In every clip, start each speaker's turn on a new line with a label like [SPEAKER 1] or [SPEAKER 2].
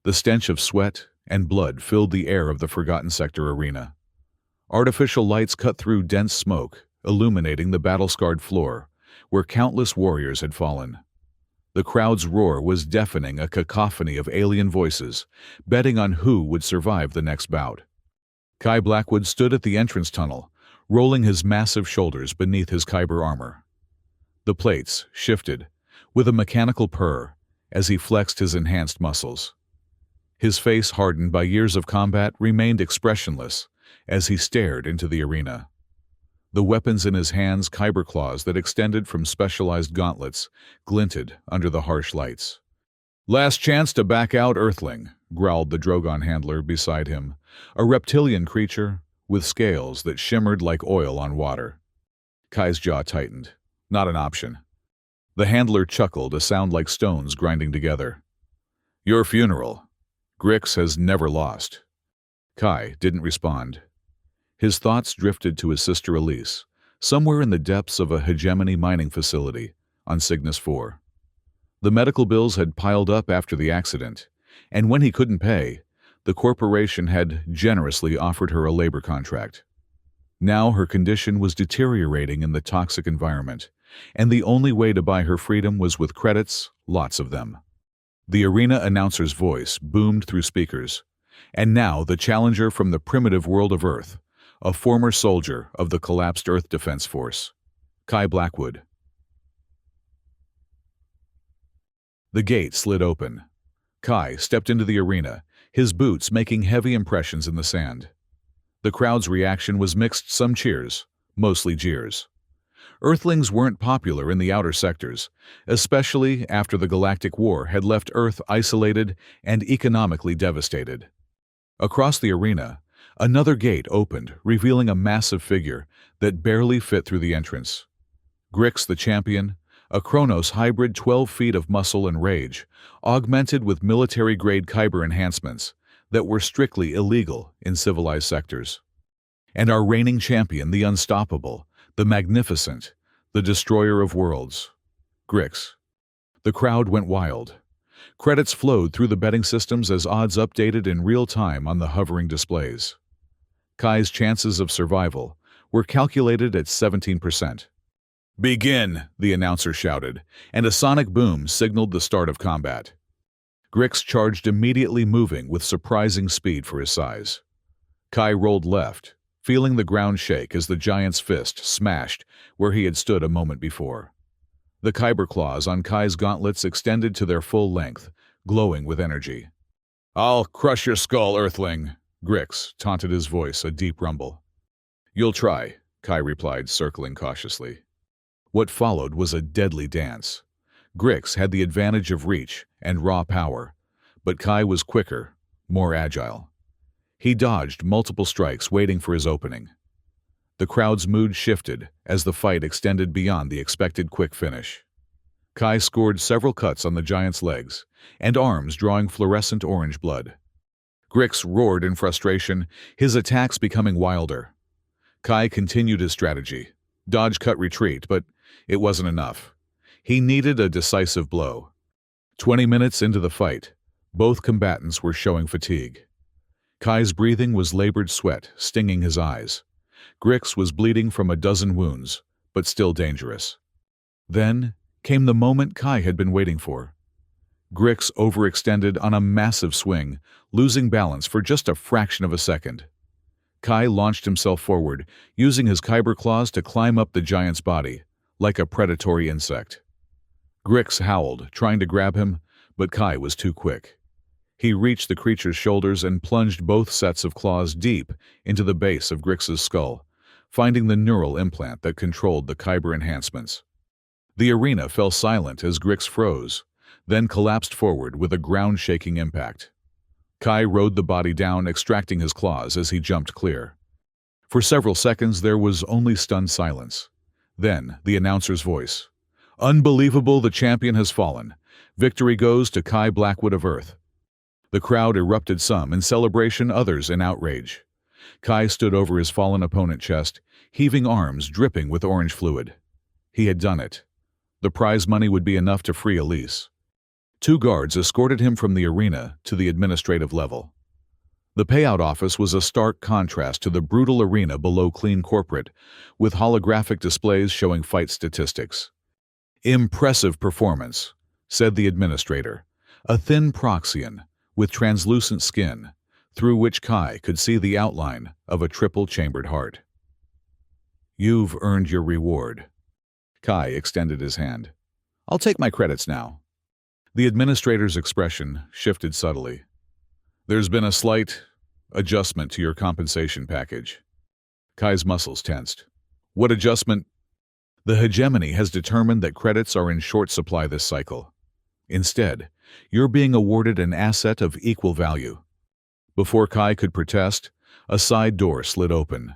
[SPEAKER 1] The stench of sweat and blood filled the air of the Forgotten Sector arena. Artificial lights cut through dense smoke, illuminating the battle-scarred floor, where countless warriors had fallen. The crowd's roar was deafening, a cacophony of alien voices, betting on who would survive the next bout. Kai Blackwood stood at the entrance tunnel, rolling his massive shoulders beneath his kyber armor. The plates shifted, with a mechanical purr, as he flexed his enhanced muscles. His face, hardened by years of combat, remained expressionless as he stared into the arena. The weapons in his hands, kyber claws that extended from specialized gauntlets, glinted under the harsh lights. "Last chance to back out, Earthling," growled the Drogon handler beside him, a reptilian creature with scales that shimmered like oil on water. Kai's jaw tightened. Not an option. The handler chuckled, a sound like stones grinding together. "Your funeral. Grix has never lost." Kai didn't respond. His thoughts drifted to his sister Elise, somewhere in the depths of a hegemony mining facility on Cygnus 4. The medical bills had piled up after the accident, and when he couldn't pay, the corporation had generously offered her a labor contract. Now her condition was deteriorating in the toxic environment, and the only way to buy her freedom was with credits, lots of them. The arena announcer's voice boomed through speakers, and now the challenger from the primitive world of Earth, a former soldier of the collapsed Earth Defense Force, Kai Blackwood. The gate slid open. Kai stepped into the arena, his boots making heavy impressions in the sand. The crowd's reaction was mixed, some cheers, mostly jeers. Earthlings weren't popular in the outer sectors, especially after the Galactic War had left Earth isolated and economically devastated. Across the arena, another gate opened, revealing a massive figure that barely fit through the entrance. Grix the champion, a Kronos hybrid, 12 feet of muscle and rage, augmented with military-grade kyber enhancements that were strictly illegal in civilized sectors. And our reigning champion, the unstoppable, the magnificent, the destroyer of worlds, Grix. The crowd went wild. Credits flowed through the betting systems as odds updated in real time on the hovering displays. Kai's chances of survival were calculated at 17%. "Begin," the announcer shouted, and a sonic boom signaled the start of combat. Grix charged immediately, moving with surprising speed for his size. Kai rolled left, feeling the ground shake as the giant's fist smashed where he had stood a moment before. The kyber claws on Kai's gauntlets extended to their full length, glowing with energy. "I'll crush your skull, Earthling," Grix taunted, his voice a deep rumble. "You'll try," Kai replied, circling cautiously. What followed was a deadly dance. Grix had the advantage of reach and raw power, but Kai was quicker, more agile. He dodged multiple strikes, waiting for his opening. The crowd's mood shifted as the fight extended beyond the expected quick finish. Kai scored several cuts on the giant's legs and arms, drawing fluorescent orange blood. Grix roared in frustration, his attacks becoming wilder. Kai continued his strategy, dodge, cut, retreat, but it wasn't enough. He needed a decisive blow. 20 minutes into the fight, both combatants were showing fatigue. Kai's breathing was labored sweat, stinging his eyes. Grix was bleeding from a dozen wounds, but still dangerous. Then came the moment Kai had been waiting for. Grix overextended on a massive swing, losing balance for just a fraction of a second. Kai launched himself forward, using his kyber claws to climb up the giant's body, like a predatory insect. Grix howled, trying to grab him, but Kai was too quick. He reached the creature's shoulders and plunged both sets of claws deep into the base of Grix's skull, finding the neural implant that controlled the kyber enhancements. The arena fell silent as Grix froze, then collapsed forward with a ground-shaking impact. Kai rode the body down, extracting his claws as he jumped clear. For several seconds there was only stunned silence. Then the announcer's voice. "Unbelievable, the champion has fallen. Victory goes to Kai Blackwood of Earth." The crowd erupted, some in celebration, others in outrage. Kai stood over his fallen opponent's chest, heaving arms dripping with orange fluid. He had done it. The prize money would be enough to free Elise. Two guards escorted him from the arena to the administrative level. The payout office was a stark contrast to the brutal arena below clean corporate, with holographic displays showing fight statistics. "Impressive performance," said the administrator, a thin Proxian with translucent skin, through which Kai could see the outline of a triple-chambered heart. "You've earned your reward." Kai extended his hand. "I'll take my credits now." The administrator's expression shifted subtly. "There's been a slight adjustment to your compensation package." Kai's muscles tensed. "What adjustment?" "The hegemony has determined that credits are in short supply this cycle. Instead, you're being awarded an asset of equal value." Before Kai could protest, a side door slid open.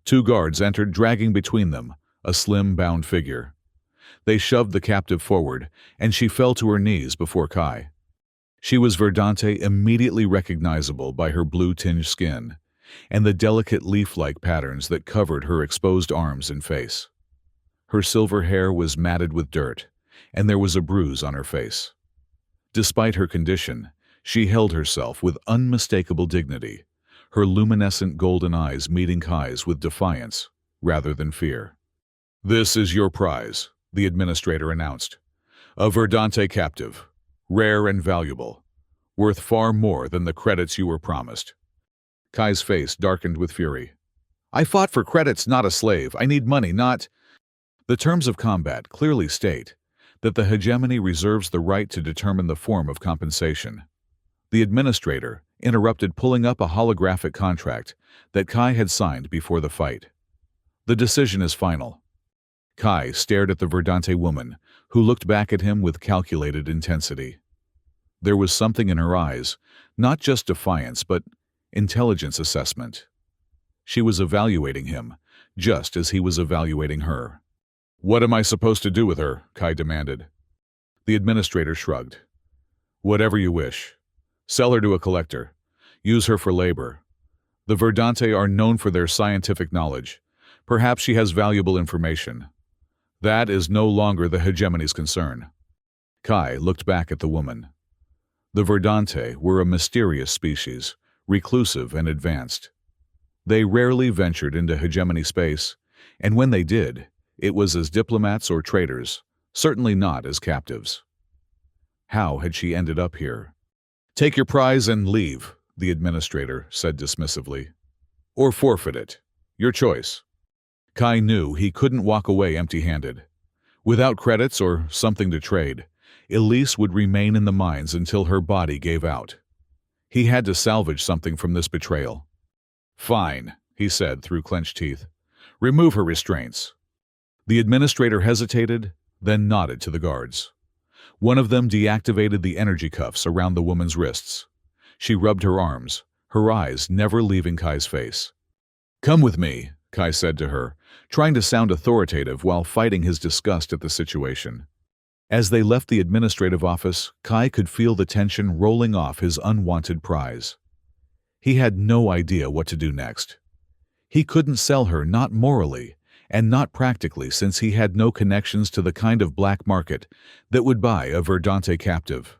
[SPEAKER 1] Two guards entered, dragging between them a slim, bound figure. They shoved the captive forward, and she fell to her knees before Kai. She was Verdante, immediately recognizable by her blue-tinged skin and the delicate leaf-like patterns that covered her exposed arms and face. Her silver hair was matted with dirt, and there was a bruise on her face. Despite her condition, she held herself with unmistakable dignity, her luminescent golden eyes meeting Kai's with defiance rather than fear. "This is your prize," the administrator announced. "A Verdante captive, rare and valuable, worth far more than the credits you were promised." Kai's face darkened with fury. "I fought for credits, not a slave. I need money, not—" "The terms of combat clearly state that the hegemony reserves the right to determine the form of compensation." The administrator interrupted, pulling up a holographic contract that Kai had signed before the fight. "The decision is final." Kai stared at the Verdante woman, who looked back at him with calculated intensity. There was something in her eyes, not just defiance but intelligence assessment. She was evaluating him, just as he was evaluating her. "What am I supposed to do with her?" Kai demanded. The administrator shrugged. "Whatever you wish. Sell her to a collector. Use her for labor. The Verdante are known for their scientific knowledge. Perhaps she has valuable information. That is no longer the hegemony's concern." Kai looked back at the woman. The Verdante were a mysterious species, reclusive and advanced. They rarely ventured into hegemony space, and when they did, it was as diplomats or traders, certainly not as captives. How had she ended up here? "Take your prize and leave," the administrator said dismissively. "Or forfeit it. Your choice." Kai knew he couldn't walk away empty-handed. Without credits or something to trade, Elise would remain in the mines until her body gave out. He had to salvage something from this betrayal. "Fine," he said through clenched teeth. "Remove her restraints." The administrator hesitated, then nodded to the guards. One of them deactivated the energy cuffs around the woman's wrists. She rubbed her arms, her eyes never leaving Kai's face. "Come with me," Kai said to her, trying to sound authoritative while fighting his disgust at the situation. As they left the administrative office, Kai could feel the tension rolling off his unwanted prize. He had no idea what to do next. He couldn't sell her, not morally, and not practically, since he had no connections to the kind of black market that would buy a Verdante captive.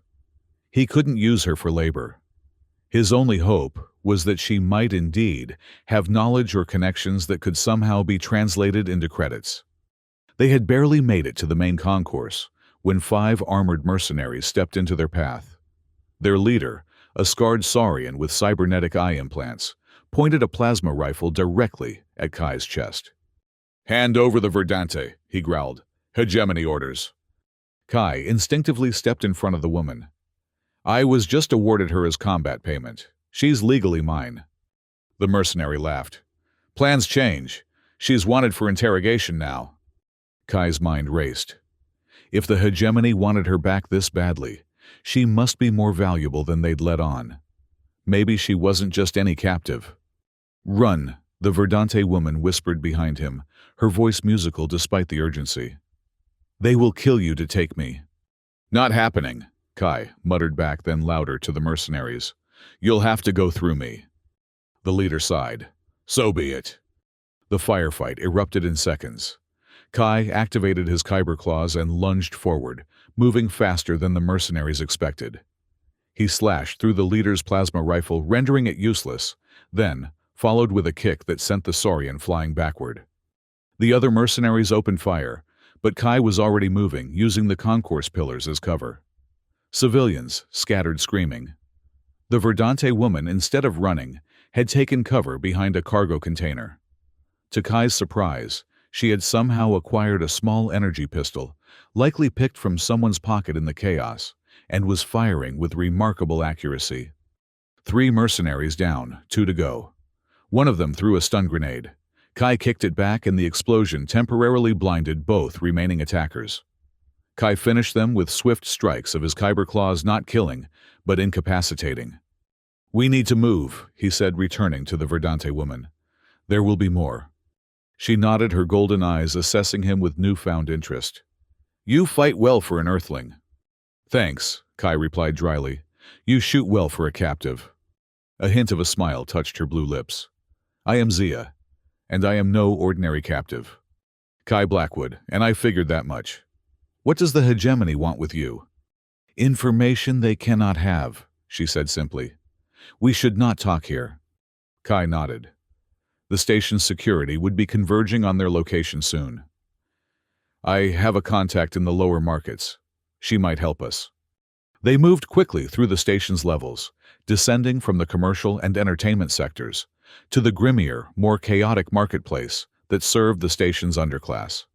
[SPEAKER 1] He couldn't use her for labor. His only hope was that she might indeed have knowledge or connections that could somehow be translated into credits. They had barely made it to the main concourse when 5 armored mercenaries stepped into their path. Their leader, a scarred Saurian with cybernetic eye implants, pointed a plasma rifle directly at Kai's chest. "Hand over the Verdante," he growled. "Hegemony orders." Kai instinctively stepped in front of the woman. "I was just awarded her as combat payment. She's legally mine." The mercenary laughed. "Plans change. She's wanted for interrogation now." Kai's mind raced. If the hegemony wanted her back this badly, she must be more valuable than they'd let on. Maybe she wasn't just any captive. "Run," the Verdante woman whispered behind him, her voice musical despite the urgency. "They will kill you to take me." "Not happening," Kai muttered back, then louder to the mercenaries. "You'll have to go through me." The leader sighed. "So be it." The firefight erupted in seconds. Kai activated his kyber claws and lunged forward, moving faster than the mercenaries expected. He slashed through the leader's plasma rifle, rendering it useless, then followed with a kick that sent the Saurian flying backward. The other mercenaries opened fire, but Kai was already moving, using the concourse pillars as cover. Civilians scattered screaming. The Verdante woman, instead of running, had taken cover behind a cargo container. To Kai's surprise, she had somehow acquired a small energy pistol, likely picked from someone's pocket in the chaos, and was firing with remarkable accuracy. 3 mercenaries down, 2 to go. One of them threw a stun grenade. Kai kicked it back and the explosion temporarily blinded both remaining attackers. Kai finished them with swift strikes of his kyber claws, not killing, but incapacitating. "We need to move," he said, returning to the Verdante woman. "There will be more." She nodded, her golden eyes assessing him with newfound interest. "You fight well for an Earthling." "Thanks," Kai replied dryly. "You shoot well for a captive." A hint of a smile touched her blue lips. "I am Zia, and I am no ordinary captive. Kai Blackwood, and I figured that much. What does the hegemony want with you?" "Information they cannot have," she said simply. "We should not talk here." Kai nodded. The station's security would be converging on their location soon. "I have a contact in the lower markets. She might help us." They moved quickly through the station's levels, descending from the commercial and entertainment sectors to the grimmier, more chaotic marketplace that served the station's underclass.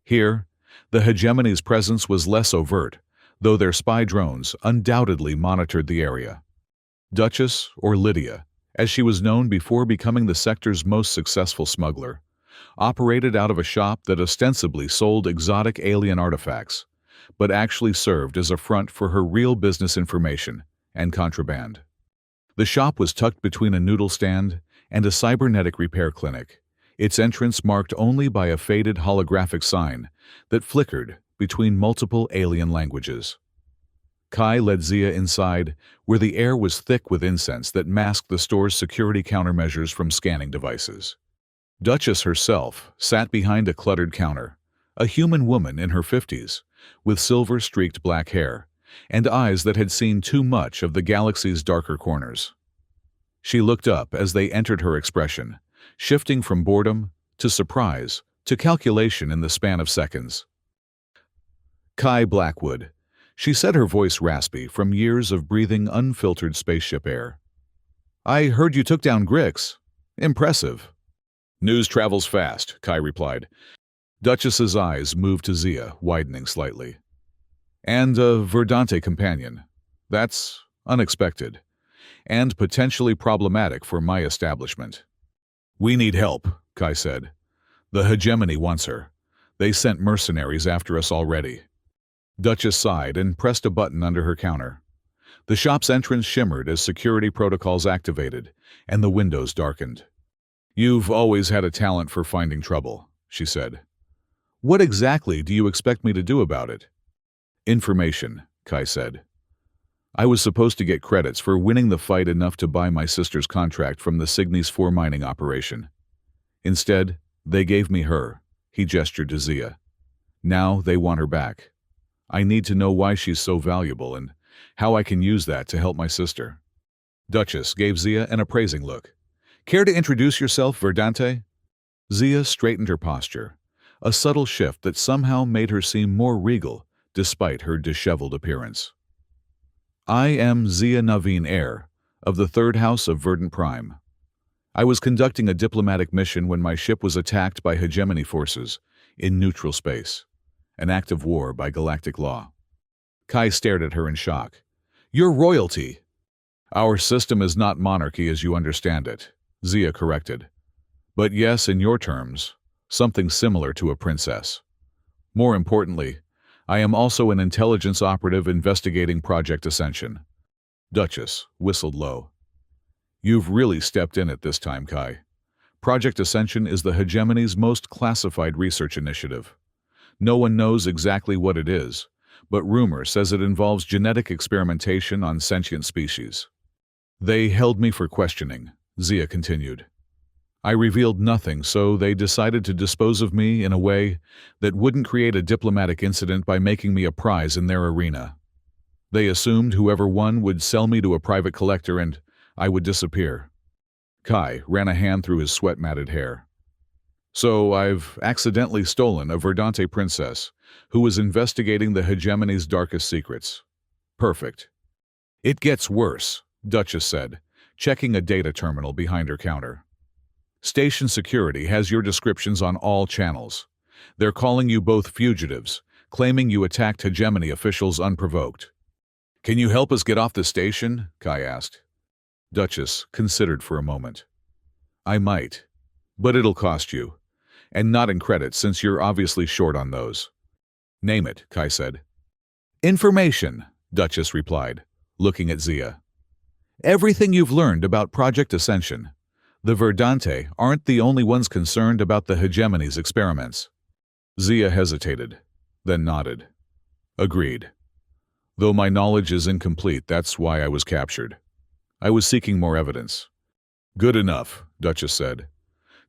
[SPEAKER 1] Here, the hegemony's presence was less overt, though their spy drones undoubtedly monitored the area. Duchess, or Lydia, as she was known before becoming the sector's most successful smuggler, operated out of a shop that ostensibly sold exotic alien artifacts, but actually served as a front for her real business information and contraband. The shop was tucked between a noodle stand and a cybernetic repair clinic, its entrance marked only by a faded holographic sign that flickered between multiple alien languages. Kai led Zia inside, where the air was thick with incense that masked the store's security countermeasures from scanning devices. Duchess herself sat behind a cluttered counter, a human woman in her 50s, with silver-streaked black hair and eyes that had seen too much of the galaxy's darker corners. She looked up as they entered, her expression shifting from boredom to surprise to calculation in the span of seconds. "Kai Blackwood," she said, her voice raspy from years of breathing unfiltered spaceship air. "I heard you took down Grix. Impressive." "News travels fast," Kai replied. Duchess's eyes moved to Zia, widening slightly. "And a Verdante companion. That's unexpected, and potentially problematic for my establishment." "We need help," Kai said. "The hegemony wants her. They sent mercenaries after us already." Duchess sighed and pressed a button under her counter. The shop's entrance shimmered as security protocols activated, and the windows darkened. "You've always had a talent for finding trouble," she said. "What exactly do you expect me to do about it?" "Information," Kai said. "I was supposed to get credits for winning the fight enough to buy my sister's contract from the Cygnes 4 mining operation. Instead, they gave me her," he gestured to Zia. "Now they want her back. I need to know why she's so valuable and how I can use that to help my sister." Duchess gave Zia an appraising look. "Care to introduce yourself, Verdante?" Zia straightened her posture, a subtle shift that somehow made her seem more regal despite her disheveled appearance. "I am Zia Naveen, heir of the Third House of Verdant Prime. I was conducting a diplomatic mission when my ship was attacked by hegemony forces in neutral space, an act of war by galactic law." Kai stared at her in shock. "You're royalty." "Our system is not monarchy as you understand it," Zia corrected. "But yes, in your terms, something similar to a princess. More importantly, I am also an intelligence operative investigating Project Ascension." Duchess whistled low. "You've really stepped in at this time, Kai. Project Ascension is the hegemony's most classified research initiative. No one knows exactly what it is, but rumor says it involves genetic experimentation on sentient species." "They held me for questioning," Zia continued. I revealed nothing, so they decided to dispose of me in a way that wouldn't create a diplomatic incident by making me a prize in their arena. They assumed whoever won would sell me to a private collector and I would disappear. Kai ran a hand through his sweat-matted hair. So I've accidentally stolen a Verdante princess who was investigating the hegemony's darkest secrets. Perfect. It gets worse, Duchess said, checking a data terminal behind her counter. Station security has your descriptions on all channels. They're calling you both fugitives, claiming you attacked hegemony officials unprovoked. Can you help us get off the station? Kai asked. Duchess considered for a moment. I might, but it'll cost you. And not in credits since you're obviously short on those. Name it, Kai said. Information, Duchess replied, looking at Zia. Everything you've learned about Project Ascension. The Verdante aren't the only ones concerned about the hegemony's experiments. Zia hesitated, then nodded. Agreed. Though my knowledge is incomplete, that's why I was captured. I was seeking more evidence. Good enough, Duchess said.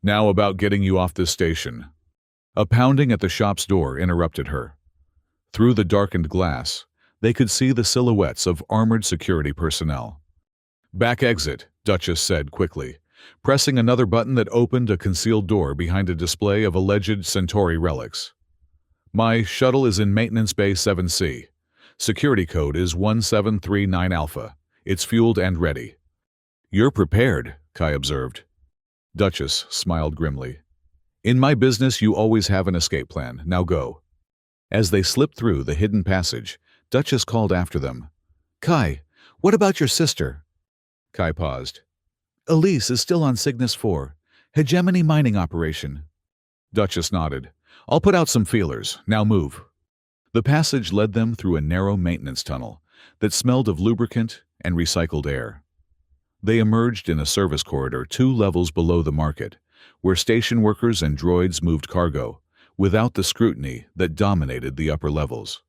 [SPEAKER 1] Now about getting you off this station. A pounding at the shop's door interrupted her. Through the darkened glass, they could see the silhouettes of armored security personnel. Back exit, Duchess said quickly, pressing another button that opened a concealed door behind a display of alleged Centauri relics. My shuttle is in Maintenance Bay 7C. Security code is 1739 Alpha. It's fueled and ready. You're prepared, Kai observed. Duchess smiled grimly. In my business, you always have an escape plan. Now go. As they slipped through the hidden passage, Duchess called after them. Kai, what about your sister? Kai paused. Elise is still on Cygnus 4. Hegemony mining operation. Duchess nodded. I'll put out some feelers. Now move. The passage led them through a narrow maintenance tunnel that smelled of lubricant and recycled air. They emerged in a service corridor 2 levels below the market, where station workers and droids moved cargo, without the scrutiny that dominated the upper levels.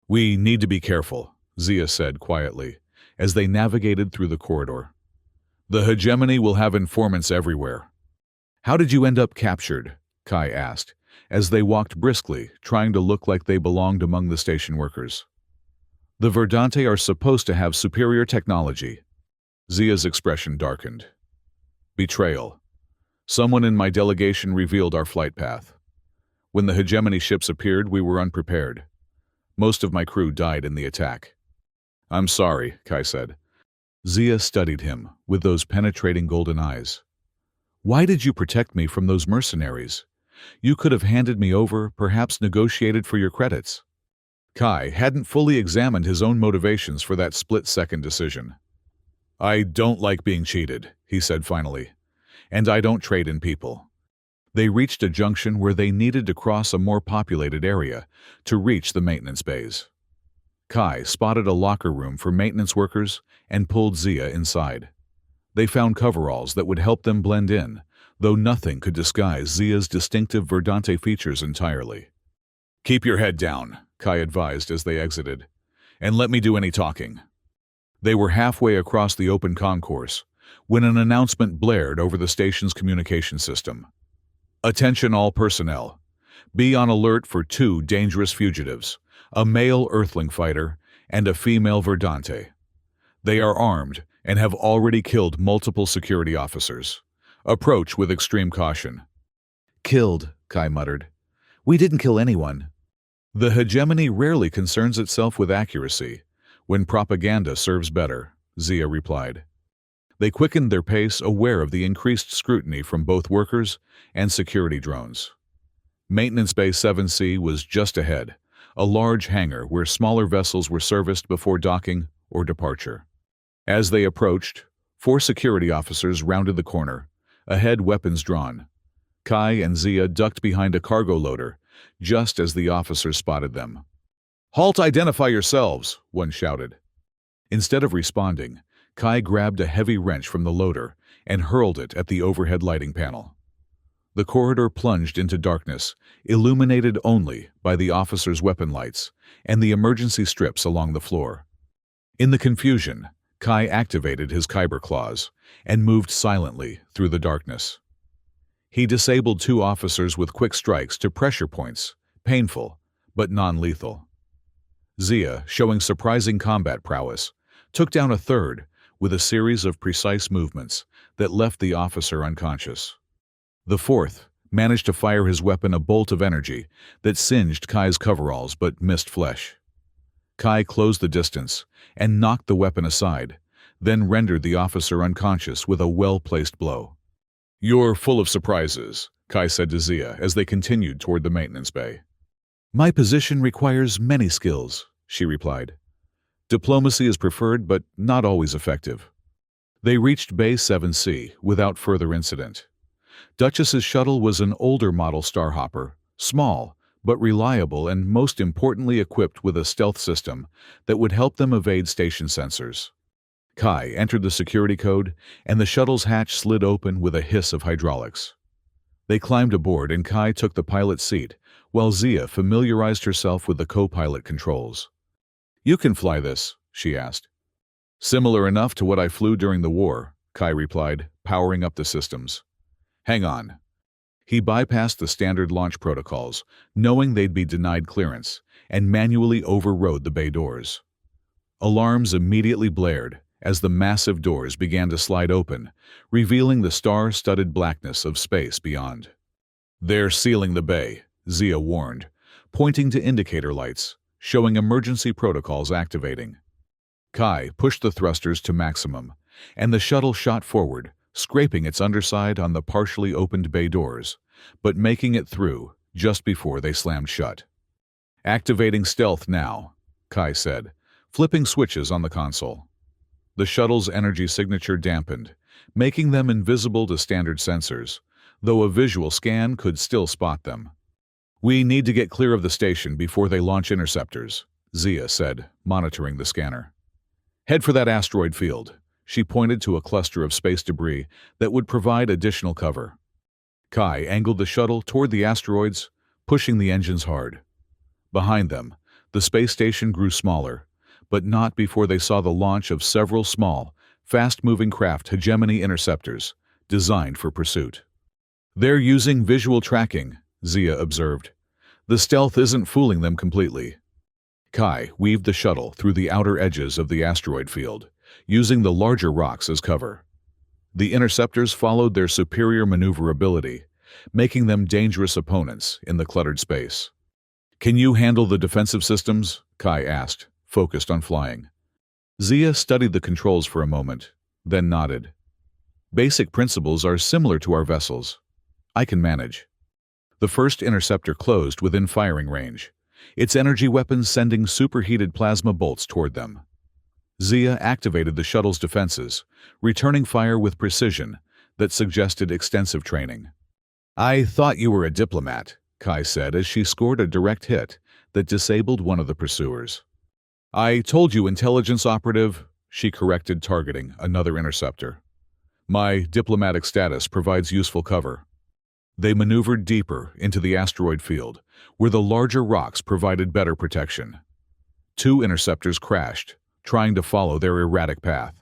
[SPEAKER 1] We need to be careful, Zia said quietly, as they navigated through the corridor. The hegemony will have informants everywhere. How did you end up captured? Kai asked, as they walked briskly, trying to look like they belonged among the station workers. The Verdante are supposed to have superior technology. Zia's expression darkened. Betrayal. Someone in my delegation revealed our flight path. When the hegemony ships appeared, we were unprepared. Most of my crew died in the attack. I'm sorry, Kai said. Zia studied him with those penetrating golden eyes. Why did you protect me from those mercenaries? You could have handed me over, perhaps negotiated for your credits. Kai hadn't fully examined his own motivations for that split-second decision. I don't like being cheated, he said finally, and I don't trade in people. They reached a junction where they needed to cross a more populated area to reach the maintenance bays. Kai spotted a locker room for maintenance workers and pulled Zia inside. They found coveralls that would help them blend in, though nothing could disguise Zia's distinctive Verdante features entirely. Keep your head down, Kai advised as they exited, and let me do any talking. They were halfway across the open concourse when an announcement blared over the station's communication system. Attention all personnel. Be on alert for 2 dangerous fugitives, a male Earthling fighter and a female Verdante. They are armed and have already killed multiple security officers. Approach with extreme caution. Killed, Kai muttered. We didn't kill anyone. The hegemony rarely concerns itself with accuracy, when propaganda serves better, Zia replied. They quickened their pace, aware of the increased scrutiny from both workers and security drones. Maintenance Bay 7C was just ahead, a large hangar where smaller vessels were serviced before docking or departure. As they approached, 4 security officers rounded the corner, ahead weapons drawn. Kai and Zia ducked behind a cargo loader, just as the officers spotted them. Halt, identify yourselves, one shouted. Instead of responding, Kai grabbed a heavy wrench from the loader and hurled it at the overhead lighting panel. The corridor plunged into darkness, illuminated only by the officers' weapon lights and the emergency strips along the floor. In the confusion, Kai activated his kyber claws and moved silently through the darkness. He disabled 2 officers with quick strikes to pressure points, painful, but non-lethal. Zia, showing surprising combat prowess, took down a third with a series of precise movements that left the officer unconscious. The fourth managed to fire his weapon a bolt of energy that singed Kai's coveralls but missed flesh. Kai closed the distance and knocked the weapon aside, then rendered the officer unconscious with a well-placed blow. "You're full of surprises," Kai said to Zia as they continued toward the maintenance bay. "My position requires many skills," she replied. "Diplomacy is preferred but not always effective." They reached Bay 7C without further incident. Duchess's shuttle was an older model Starhopper, small but reliable and most importantly equipped with a stealth system that would help them evade station sensors. Kai entered the security code, and the shuttle's hatch slid open with a hiss of hydraulics. They climbed aboard, and Kai took the pilot's seat, while Zia familiarized herself with the co-pilot controls. "You can fly this?" she asked. "Similar enough to what I flew during the war," Kai replied, powering up the systems. "Hang on." He bypassed the standard launch protocols, knowing they'd be denied clearance, and manually overrode the bay doors. Alarms immediately blared as the massive doors began to slide open, revealing the star-studded blackness of space beyond. "They're sealing the bay," Zia warned, pointing to indicator lights, showing emergency protocols activating. Kai pushed the thrusters to maximum, and the shuttle shot forward, scraping its underside on the partially opened bay doors, but making it through just before they slammed shut. "Activating stealth now," Kai said, flipping switches on the console. The shuttle's energy signature dampened, making them invisible to standard sensors, though a visual scan could still spot them. "We need to get clear of the station before they launch interceptors," Zia said, monitoring the scanner. "Head for that asteroid field." She pointed to a cluster of space debris that would provide additional cover. Kai angled the shuttle toward the asteroids, pushing the engines hard. Behind them, the space station grew smaller, but not before they saw the launch of several small, fast-moving craft hegemony interceptors, designed for pursuit. "They're using visual tracking," Zia observed. "The stealth isn't fooling them completely." Kai weaved the shuttle through the outer edges of the asteroid field, using the larger rocks as cover. The interceptors followed their superior maneuverability, making them dangerous opponents in the cluttered space. "Can you handle the defensive systems?" Kai asked, focused on flying. Zia studied the controls for a moment, then nodded. "Basic principles are similar to our vessels. I can manage." The first interceptor closed within firing range, its energy weapons sending superheated plasma bolts toward them. Zia activated the shuttle's defenses, returning fire with precision that suggested extensive training. "I thought you were a diplomat," Kai said as she scored a direct hit that disabled one of the pursuers. "I told you, intelligence operative," she corrected, targeting another interceptor. "My diplomatic status provides useful cover." They maneuvered deeper into the asteroid field, where the larger rocks provided better protection. 2 interceptors crashed, trying to follow their erratic path.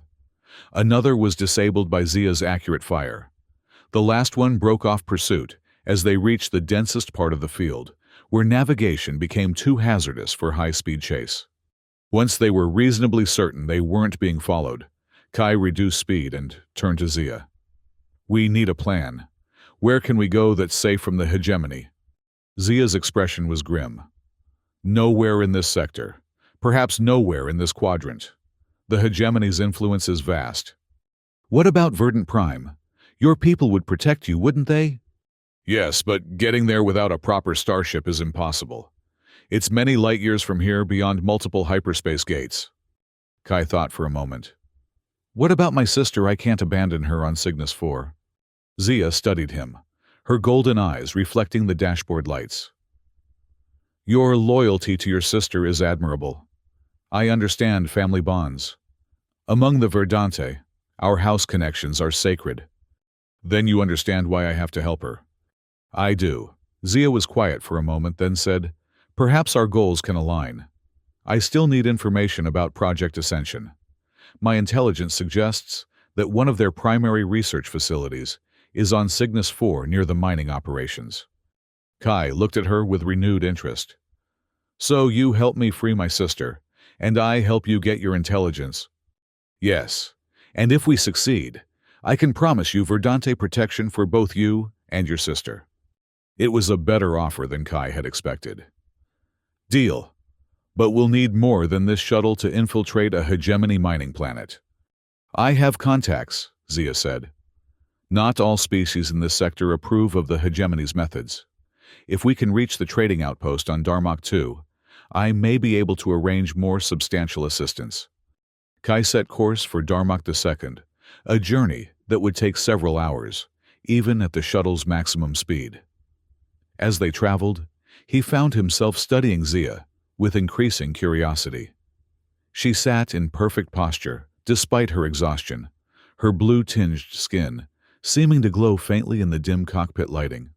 [SPEAKER 1] Another was disabled by Zia's accurate fire. The last one broke off pursuit as they reached the densest part of the field, where navigation became too hazardous for high-speed chase. Once they were reasonably certain they weren't being followed, Kai reduced speed and turned to Zia. "We need a plan. Where can we go that's safe from the hegemony?" Zia's expression was grim. "Nowhere in this sector. Perhaps nowhere in this quadrant. The hegemony's influence is vast." "What about Verdant Prime? Your people would protect you, wouldn't they?" "Yes, but getting there without a proper starship is impossible. It's many light years from here beyond multiple hyperspace gates." Kai thought for a moment. "What about my sister? I can't abandon her on Cygnus 4. Zia studied him, her golden eyes reflecting the dashboard lights. "Your loyalty to your sister is admirable. I understand family bonds. Among the Verdante, our house connections are sacred." "Then you understand why I have to help her." "I do." Zia was quiet for a moment, then said, "Perhaps our goals can align. I still need information about Project Ascension. My intelligence suggests that one of their primary research facilities is on Cygnus 4 near the mining operations. Kai looked at her with renewed interest. So you help me free my sister, and I help you get your intelligence. Yes, and if we succeed, I can promise you Verdante protection for both you and your sister. It was a better offer than Kai had expected. Deal. But we'll need more than this shuttle to infiltrate a hegemony mining planet. I have contacts, Zia said. Not all species in this sector approve of the hegemony's methods. If we can reach the trading outpost on Darmok 2, I may be able to arrange more substantial assistance. Kai set course for Darmok II, a journey that would take several hours, even at the shuttle's maximum speed. As they traveled, he found himself studying Zia with increasing curiosity. She sat in perfect posture, despite her exhaustion, her blue-tinged skin seeming to glow faintly in the dim cockpit lighting.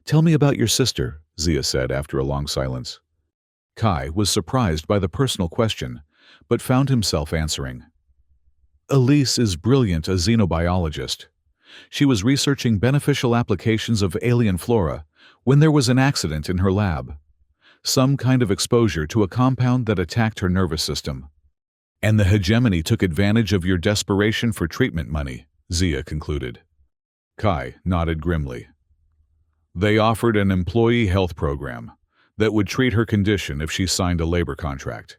[SPEAKER 1] "Tell me about your sister," Zia said after a long silence. Kai was surprised by the personal question, but found himself answering. Elise is brilliant, a xenobiologist. She was researching beneficial applications of alien flora when there was an accident in her lab. Some kind of exposure to a compound that attacked her nervous system. And the hegemony took advantage of your desperation for treatment money, Zia concluded. Kai nodded grimly. They offered an employee health program that would treat her condition if she signed a labor contract.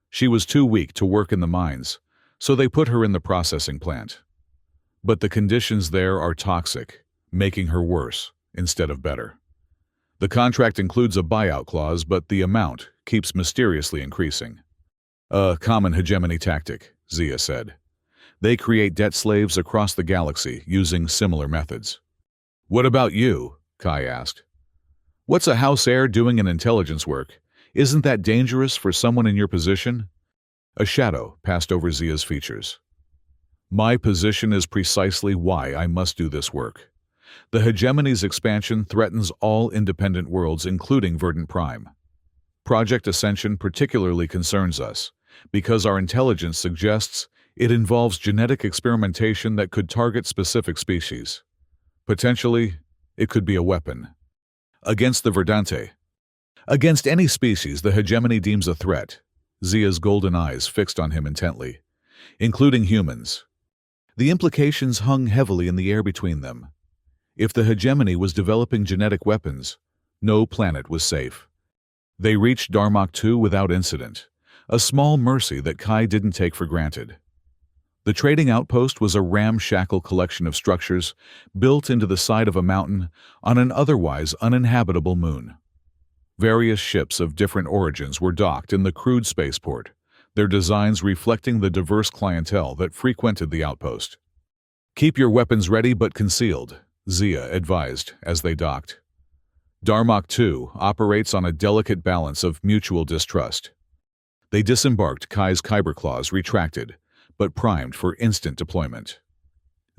[SPEAKER 1] She was too weak to work in the mines, so they put her in the processing plant. But the conditions there are toxic, making her worse instead of better. The contract includes a buyout clause, but the amount keeps mysteriously increasing. A common hegemony tactic, Zia said. They create debt slaves across the galaxy using similar methods. What about you? Kai asked. What's a house heir doing in intelligence work? Isn't that dangerous for someone in your position? A shadow passed over Zia's features. My position is precisely why I must do this work. The hegemony's expansion threatens all independent worlds, including Verdant Prime. Project Ascension particularly concerns us, because our intelligence suggests it involves genetic experimentation that could target specific species. Potentially, it could be a weapon. Against the Verdante. Against any species the hegemony deems a threat, Zia's golden eyes fixed on him intently, including humans. The implications hung heavily in the air between them. If the hegemony was developing genetic weapons, no planet was safe. They reached Darmok 2 without incident, a small mercy that Kai didn't take for granted. The trading outpost was a ramshackle collection of structures built into the side of a mountain on an otherwise uninhabitable moon. Various ships of different origins were docked in the crude spaceport, their designs reflecting the diverse clientele that frequented the outpost. Keep your weapons ready but concealed, Zia advised as they docked. Darmok 2 operates on a delicate balance of mutual distrust. They disembarked. Kai's kyber claws retracted, but primed for instant deployment.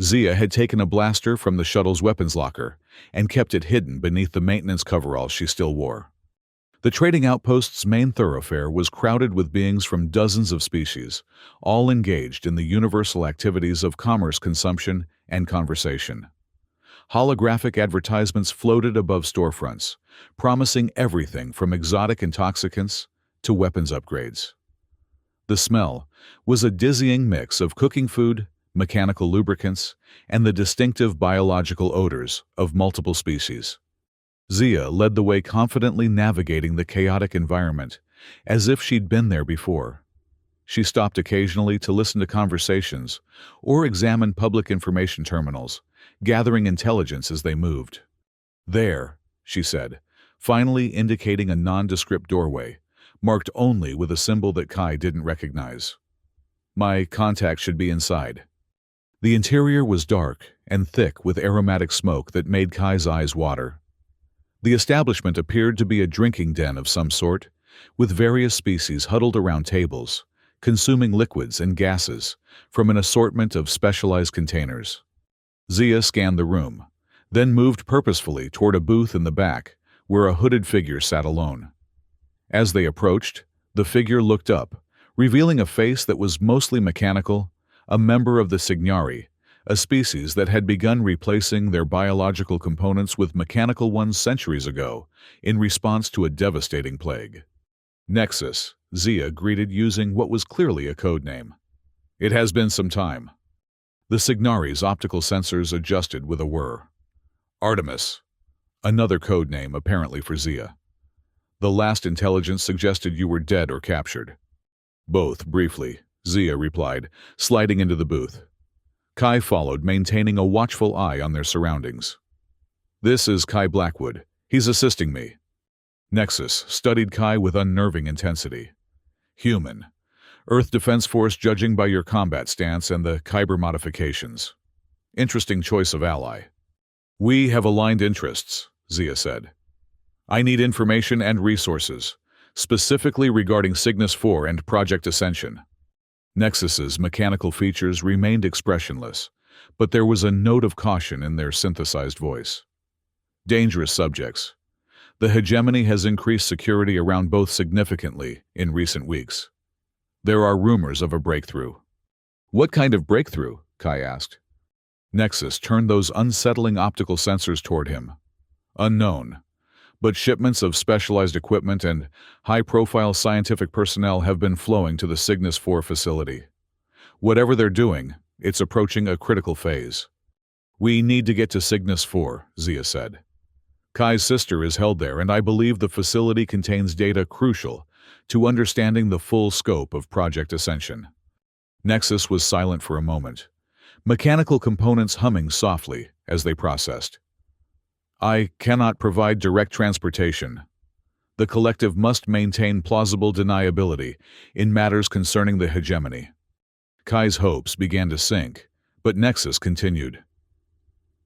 [SPEAKER 1] Zia had taken a blaster from the shuttle's weapons locker and kept it hidden beneath the maintenance coveralls she still wore. The trading outpost's main thoroughfare was crowded with beings from dozens of species, all engaged in the universal activities of commerce, consumption, and conversation. Holographic advertisements floated above storefronts, promising everything from exotic intoxicants to weapons upgrades. The smell was a dizzying mix of cooking food, mechanical lubricants, and the distinctive biological odors of multiple species. Zia led the way, confidently navigating the chaotic environment, as if she'd been there before. She stopped occasionally to listen to conversations or examine public information terminals, gathering intelligence as they moved. There, she said, finally indicating a nondescript doorway, marked only with a symbol that Kai didn't recognize. My contact should be inside. The interior was dark and thick with aromatic smoke that made Kai's eyes water. The establishment appeared to be a drinking den of some sort, with various species huddled around tables, consuming liquids and gases from an assortment of specialized containers. Zia scanned the room, then moved purposefully toward a booth in the back where a hooded figure sat alone. As they approached, the figure looked up, revealing a face that was mostly mechanical, a member of the Signari, a species that had begun replacing their biological components with mechanical ones centuries ago in response to a devastating plague. Nexus, Zia greeted using what was clearly a code name. It has been some time. The Signari's optical sensors adjusted with a whir. Artemis, another code name apparently for Zia. The last intelligence suggested you were dead or captured. Both, briefly, Zia replied, sliding into the booth. Kai followed, maintaining a watchful eye on their surroundings. This is Kai Blackwood. He's assisting me. Nexus studied Kai with unnerving intensity. Human. Earth Defense Force judging by your combat stance and the Kyber modifications. Interesting choice of ally. We have aligned interests, Zia said. I need information and resources, specifically regarding Cygnus 4 and Project Ascension. Nexus's mechanical features remained expressionless, but there was a note of caution in their synthesized voice. Dangerous subjects. The hegemony has increased security around both significantly in recent weeks. There are rumors of a breakthrough. What kind of breakthrough? Kai asked. Nexus turned those unsettling optical sensors toward him. Unknown. But shipments of specialized equipment and high-profile scientific personnel have been flowing to the Cygnus 4 facility. Whatever they're doing, it's approaching a critical phase. We need to get to Cygnus 4, Zia said. Kai's sister is held there, and I believe the facility contains data crucial to understanding the full scope of Project Ascension. Nexus was silent for a moment, mechanical components humming softly as they processed. I cannot provide direct transportation. The collective must maintain plausible deniability in matters concerning the hegemony. Kai's hopes began to sink, but Nexus continued.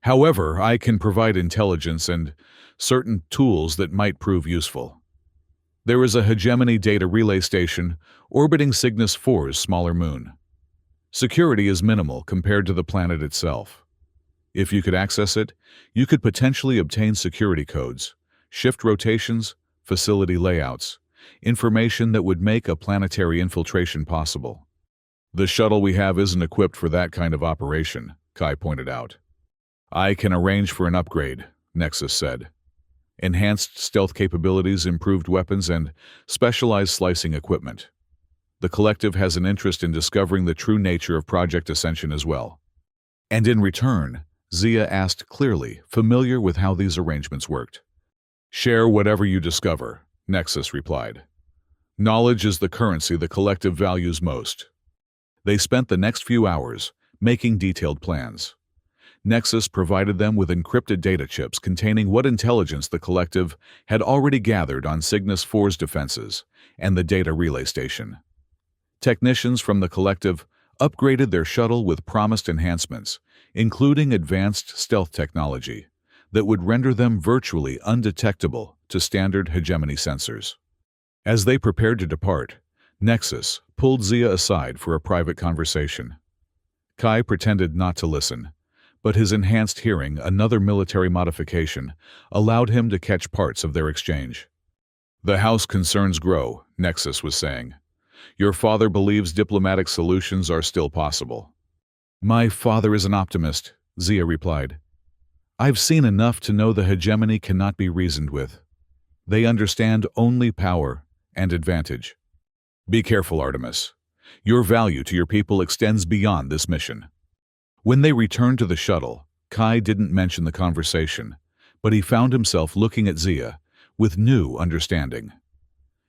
[SPEAKER 1] However, I can provide intelligence and certain tools that might prove useful. There is a hegemony data relay station orbiting Cygnus 4's smaller moon. Security is minimal compared to the planet itself. If you could access it, you could potentially obtain security codes, shift rotations, facility layouts, information that would make a planetary infiltration possible. The shuttle we have isn't equipped for that kind of operation, Kai pointed out. I can arrange for an upgrade, Nexus said. Enhanced stealth capabilities, improved weapons, and specialized slicing equipment. The collective has an interest in discovering the true nature of Project Ascension as well. And in return, Zia asked clearly, familiar with how these arrangements worked. Share whatever you discover, Nexus replied. Knowledge is the currency the collective values most. They spent the next few hours making detailed plans. Nexus provided them with encrypted data chips containing what intelligence the collective had already gathered on Cygnus 4's defenses and the data relay station. Technicians from the collective upgraded their shuttle with promised enhancements, including advanced stealth technology that would render them virtually undetectable to standard hegemony sensors. As they prepared to depart, Nexus pulled Zia aside for a private conversation. Kai pretended not to listen, but his enhanced hearing, another military modification, allowed him to catch parts of their exchange. The House concerns grow, Nexus was saying. Your father believes diplomatic solutions are still possible. My father is an optimist, Zia replied. I've seen enough to know the hegemony cannot be reasoned with. They understand only power and advantage. Be careful, Artemis. Your value to your people extends beyond this mission. When they returned to the shuttle, Kai didn't mention the conversation, but he found himself looking at Zia with new understanding.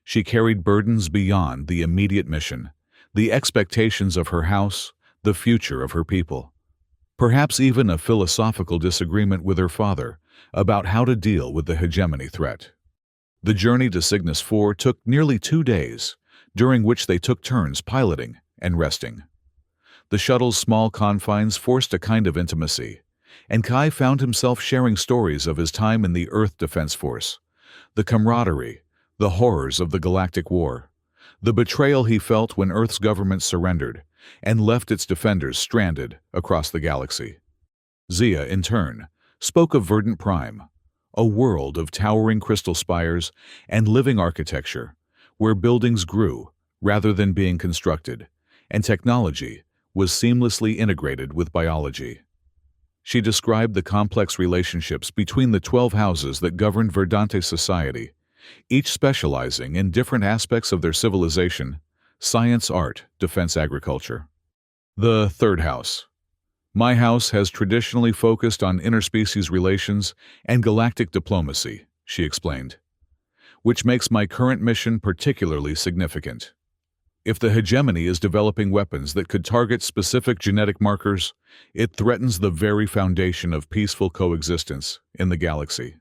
[SPEAKER 1] She carried burdens beyond the immediate mission, the expectations of her house, the future of her people. Perhaps even a philosophical disagreement with her father about how to deal with the hegemony threat. The journey to Cygnus 4 took nearly 2 days, during which they took turns piloting and resting. The shuttle's small confines forced a kind of intimacy, and Kai found himself sharing stories of his time in the Earth Defense Force, the camaraderie, the horrors of the Galactic War, the betrayal he felt when Earth's government surrendered and left its defenders stranded across the galaxy. Zia, in turn, spoke of Verdant Prime, a world of towering crystal spires and living architecture, where buildings grew rather than being constructed, and technology was seamlessly integrated with biology. She described the complex relationships between the 12 houses that governed Verdante society, each specializing in different aspects of their civilization: science, art, defense, agriculture. The third house. My house has traditionally focused on interspecies relations and galactic diplomacy, she explained, which makes my current mission particularly significant. If the hegemony is developing weapons that could target specific genetic markers, it threatens the very foundation of peaceful coexistence in the galaxy.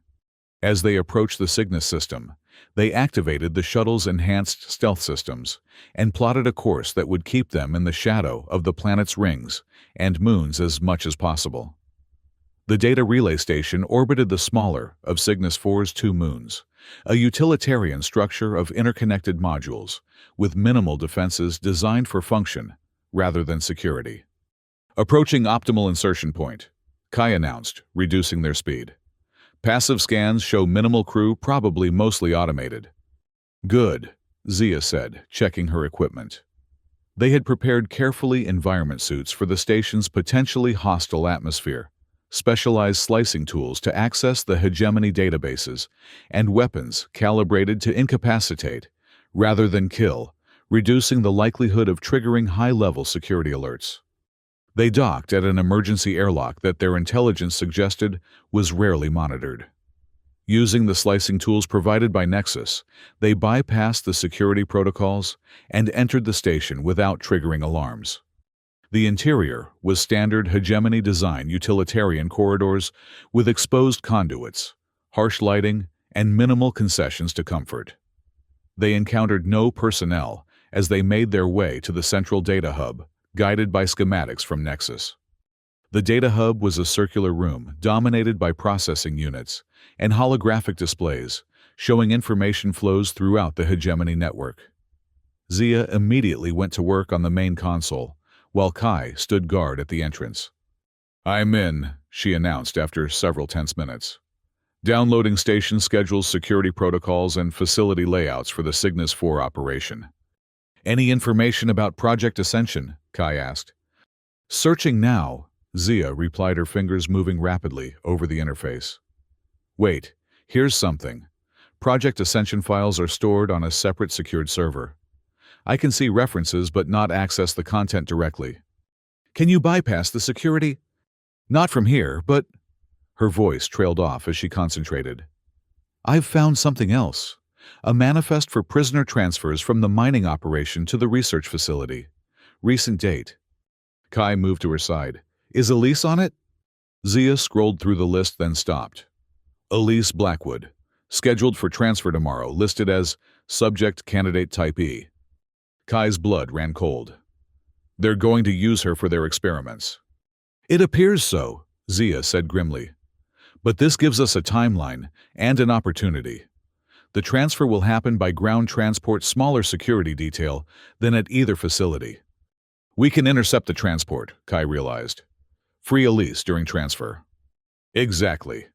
[SPEAKER 1] As they approached the Cygnus system, they activated the shuttle's enhanced stealth systems and plotted a course that would keep them in the shadow of the planet's rings and moons as much as possible. The data relay station orbited the smaller of Cygnus 4's 2 moons, a utilitarian structure of interconnected modules with minimal defenses designed for function rather than security. Approaching optimal insertion point, Kai announced, reducing their speed. Passive scans show minimal crew, probably mostly automated. Good, Zia said, checking her equipment. They had prepared carefully environment suits for the station's potentially hostile atmosphere, specialized slicing tools to access the hegemony databases, and weapons calibrated to incapacitate rather than kill, reducing the likelihood of triggering high-level security alerts. They docked at an emergency airlock that their intelligence suggested was rarely monitored. Using the slicing tools provided by Nexus, they bypassed the security protocols and entered the station without triggering alarms. The interior was standard hegemony design utilitarian corridors with exposed conduits, harsh lighting, and minimal concessions to comfort. They encountered no personnel as they made their way to the central data hub, guided by schematics from Nexus. The data hub was a circular room dominated by processing units and holographic displays showing information flows throughout the hegemony network. Zia immediately went to work on the main console, while Kai stood guard at the entrance. "I'm in," she announced after several tense minutes. "Downloading station schedules, security protocols, and facility layouts for the Cygnus 4 operation." "Any information about Project Ascension?" Kai asked. "Searching now," Zia replied, her fingers moving rapidly over the interface. "Wait, here's something. Project Ascension files are stored on a separate secured server. I can see references but not access the content directly." "Can you bypass the security?" "Not from here, but—" Her voice trailed off as she concentrated. "I've found something else. A manifest for prisoner transfers from the mining operation to the research facility. Recent date." Kai moved to her side. "Is Elise on it?" Zia scrolled through the list, then stopped. "Elise Blackwood. Scheduled for transfer tomorrow, listed as Subject Candidate Type E." Kai's blood ran cold. "They're going to use her for their experiments." "It appears so," Zia said grimly. "But this gives us a timeline and an opportunity. The transfer will happen by ground transport, smaller security detail than at either facility." "We can intercept the transport," Kai realized. "Free Elise during transfer." "Exactly.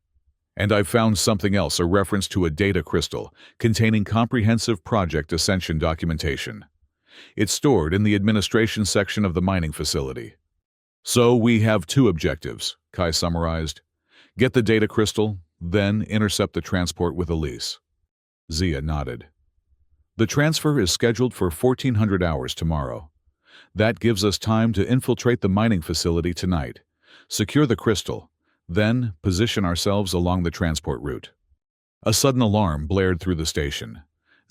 [SPEAKER 1] And I've found something else, a reference to a data crystal containing comprehensive Project Ascension documentation. It's stored in the administration section of the mining facility." "So we have 2 objectives," Kai summarized. "Get the data crystal, then intercept the transport with Elise." Zia nodded. "The transfer is scheduled for 1400 hours tomorrow. That gives us time to infiltrate the mining facility tonight, secure the crystal, then position ourselves along the transport route." A sudden alarm blared through the station.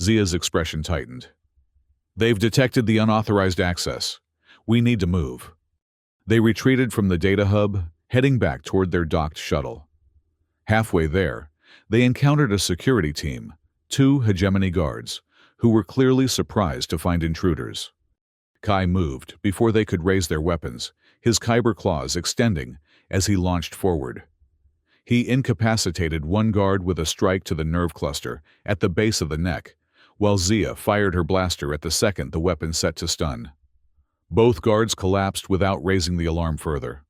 [SPEAKER 1] Zia's expression tightened. "They've detected the unauthorized access. We need to move." They retreated from the data hub, heading back toward their docked shuttle. Halfway there, they encountered a security team, 2 hegemony guards, who were clearly surprised to find intruders. Kai moved before they could raise their weapons, his kyber claws extending as he launched forward. He incapacitated one guard with a strike to the nerve cluster at the base of the neck, while Zia fired her blaster at the second the weapon set to stun. Both guards collapsed without raising the alarm further.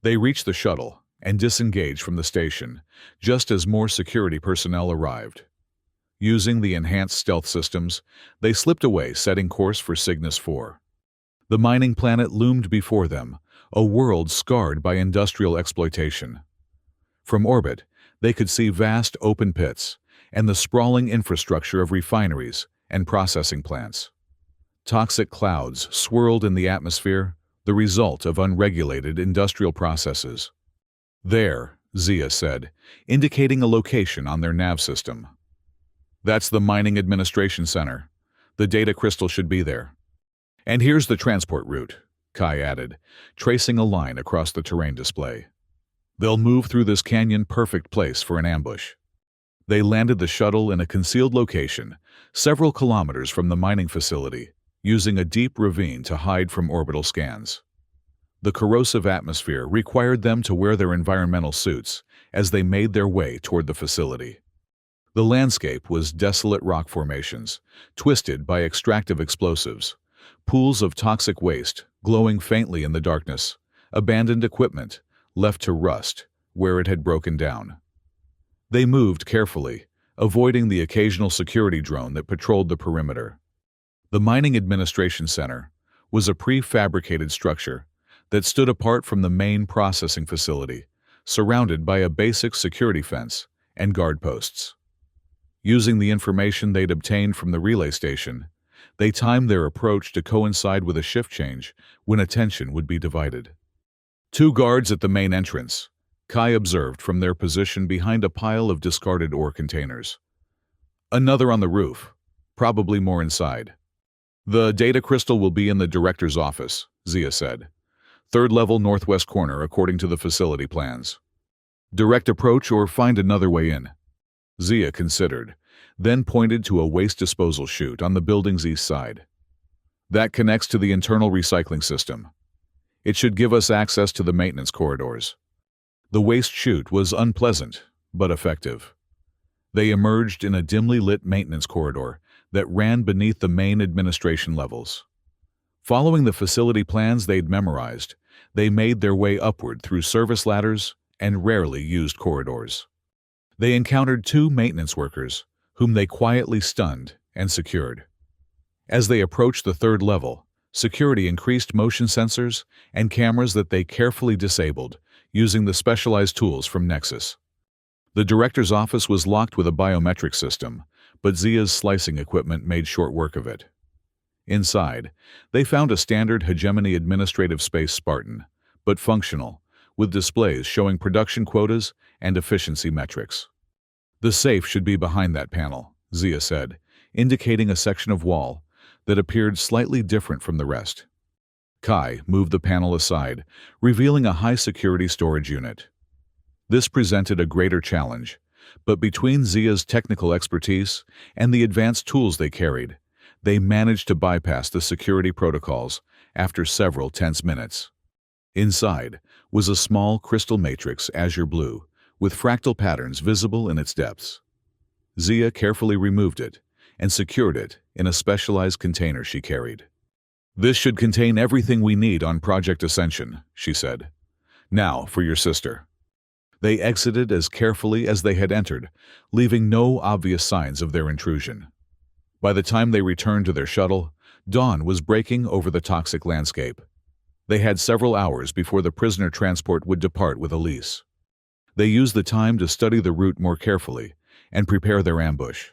[SPEAKER 1] They reached the shuttle and disengaged from the station, just as more security personnel arrived. Using the enhanced stealth systems, they slipped away, setting course for Cygnus 4. The mining planet loomed before them, a world scarred by industrial exploitation. From orbit, they could see vast open pits and the sprawling infrastructure of refineries and processing plants. Toxic clouds swirled in the atmosphere, the result of unregulated industrial processes. There, Zia said, indicating a location on their nav system. That's the Mining Administration Center. The data crystal should be there. And here's the transport route, Kai added, tracing a line across the terrain display. They'll move through this canyon, perfect place for an ambush. They landed the shuttle in a concealed location, several kilometers from the mining facility, using a deep ravine to hide from orbital scans. The corrosive atmosphere required them to wear their environmental suits as they made their way toward the facility. The landscape was desolate rock formations, twisted by extractive explosives, pools of toxic waste glowing faintly in the darkness, abandoned equipment left to rust where it had broken down. They moved carefully, avoiding the occasional security drone that patrolled the perimeter. The Mining Administration Center was a prefabricated structure that stood apart from the main processing facility, surrounded by a basic security fence and guard posts. Using the information they'd obtained from the relay station, they timed their approach to coincide with a shift change when attention would be divided. 2 guards at the main entrance, Kai observed from their position behind a pile of discarded ore containers. Another on the roof, probably more inside. The data crystal will be in the director's office, Zia said. 3rd level northwest corner according to the facility plans. Direct approach or find another way in? Zia considered, then pointed to a waste disposal chute on the building's east side. That connects to the internal recycling system. It should give us access to the maintenance corridors. The waste chute was unpleasant, but effective. They emerged in a dimly lit maintenance corridor that ran beneath the main administration levels. Following the facility plans they'd memorized, they made their way upward through service ladders and rarely used corridors. They encountered 2 maintenance workers, whom they quietly stunned and secured. As they approached the 3rd level, security increased motion sensors and cameras that they carefully disabled, using the specialized tools from Nexus. The director's office was locked with a biometric system, but Zia's slicing equipment made short work of it. Inside, they found a standard hegemony administrative space Spartan, but functional, with displays showing production quotas and efficiency metrics. The safe should be behind that panel, Zia said, indicating a section of wall that appeared slightly different from the rest. Kai moved the panel aside, revealing a high-security storage unit. This presented a greater challenge, but between Zia's technical expertise and the advanced tools they carried, they managed to bypass the security protocols after several tense minutes. Inside was a small crystal matrix azure blue, with fractal patterns visible in its depths. Zia carefully removed it and secured it in a specialized container she carried. "This should contain everything we need on Project Ascension," she said. "Now for your sister." They exited as carefully as they had entered, leaving no obvious signs of their intrusion. By the time they returned to their shuttle, dawn was breaking over the toxic landscape. They had several hours before the prisoner transport would depart with Elise. They used the time to study the route more carefully and prepare their ambush.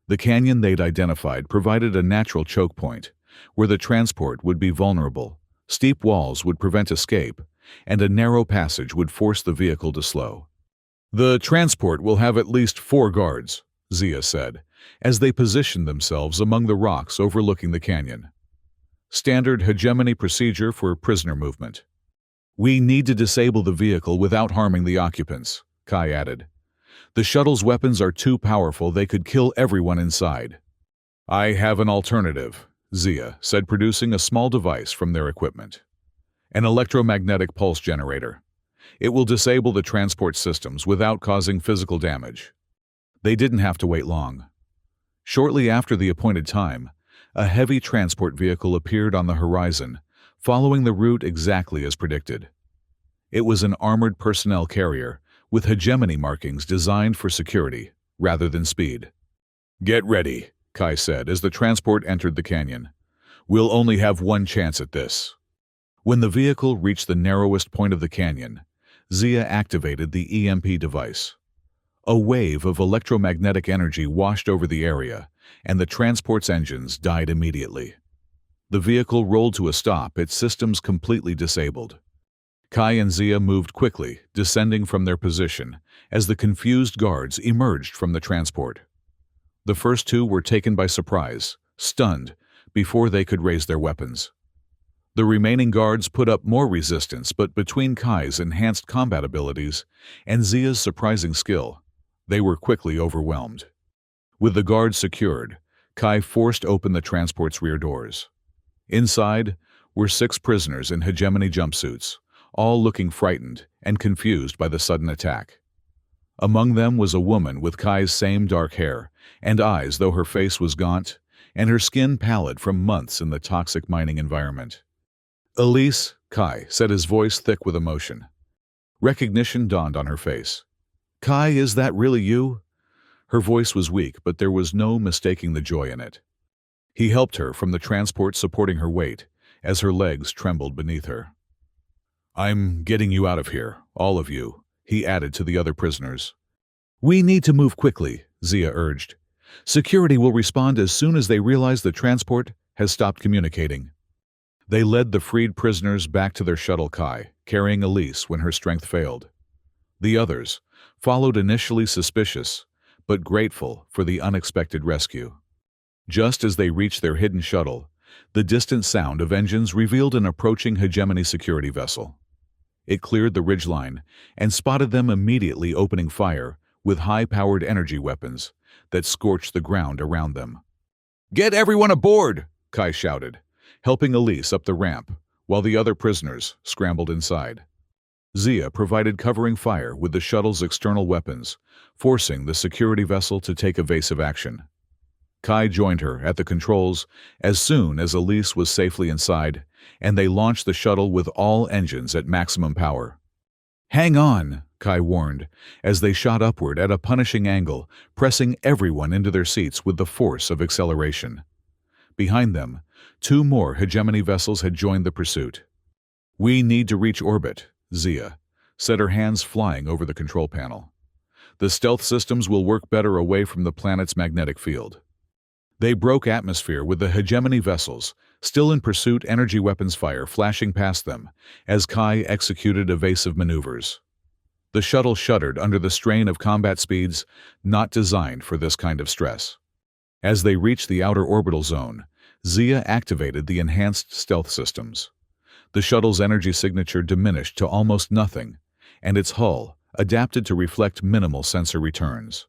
[SPEAKER 1] The canyon they'd identified provided a natural choke point, where the transport would be vulnerable, steep walls would prevent escape, and a narrow passage would force the vehicle to slow. "The transport will have at least 4 guards," Zia said, as they positioned themselves among the rocks overlooking the canyon. "Standard hegemony procedure for prisoner movement." "We need to disable the vehicle without harming the occupants," Kai added. "The shuttle's weapons are too powerful, they could kill everyone inside." "I have an alternative," Zia said, producing a small device from their equipment. "An electromagnetic pulse generator. It will disable the transport systems without causing physical damage." They didn't have to wait long. Shortly after the appointed time, a heavy transport vehicle appeared on the horizon, following the route exactly as predicted. It was an armored personnel carrier with hegemony markings designed for security rather than speed. "Get ready," Kai said as the transport entered the canyon. We'll only have one chance at this. When the vehicle reached the narrowest point of the canyon, Zia activated the EMP device. A wave of electromagnetic energy washed over the area, and the transport's engines died immediately. The vehicle rolled to a stop, its systems completely disabled. Kai and Zia moved quickly, descending from their position, as the confused guards emerged from the transport. The first two were taken by surprise, stunned, before they could raise their weapons. The remaining guards put up more resistance, but between Kai's enhanced combat abilities and Zia's surprising skill, they were quickly overwhelmed. With the guards secured, Kai forced open the transport's rear doors. Inside were 6 prisoners in hegemony jumpsuits, all looking frightened and confused by the sudden attack. Among them was a woman with Kai's same dark hair and eyes, though her face was gaunt and her skin pallid from months in the toxic mining environment. "Elise," Kai said, his voice thick with emotion. Recognition dawned on her face. "Kai, is that really you?" Her voice was weak, but there was no mistaking the joy in it. He helped her from the transport, supporting her weight, as her legs trembled beneath her. "I'm getting you out of here, all of you," he added to the other prisoners. "We need to move quickly," Zia urged. "Security will respond as soon as they realize the transport has stopped communicating." They led the freed prisoners back to their shuttle, Kai, carrying Elise when her strength failed. The others followed, initially suspicious, but grateful for the unexpected rescue. Just as they reached their hidden shuttle, the distant sound of engines revealed an approaching hegemony security vessel. It cleared the ridgeline and spotted them, immediately opening fire with high-powered energy weapons that scorched the ground around them. "Get everyone aboard!" Kai shouted, helping Elise up the ramp, while the other prisoners scrambled inside. Zia provided covering fire with the shuttle's external weapons, forcing the security vessel to take evasive action. Kai joined her at the controls as soon as Elise was safely inside, and they launched the shuttle with all engines at maximum power. "Hang on," Kai warned, as they shot upward at a punishing angle, pressing everyone into their seats with the force of acceleration. Behind them, 2 more hegemony vessels had joined the pursuit. "We need to reach orbit," Zia said, her hands flying over the control panel. "The stealth systems will work better away from the planet's magnetic field." They broke atmosphere with the hegemony vessels, still in pursuit, energy weapons fire flashing past them as Kai executed evasive maneuvers. The shuttle shuddered under the strain of combat speeds not designed for this kind of stress. As they reached the outer orbital zone, Zia activated the enhanced stealth systems. The shuttle's energy signature diminished to almost nothing, and its hull adapted to reflect minimal sensor returns.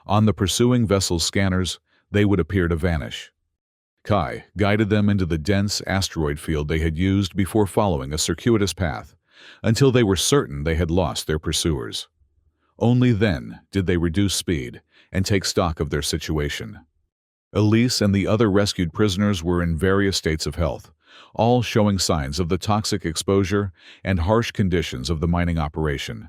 [SPEAKER 1] On the pursuing vessel's scanners, they would appear to vanish. Kai guided them into the dense asteroid field they had used before, following a circuitous path, until they were certain they had lost their pursuers. Only then did they reduce speed and take stock of their situation. Elise and the other rescued prisoners were in various states of health, all showing signs of the toxic exposure and harsh conditions of the mining operation.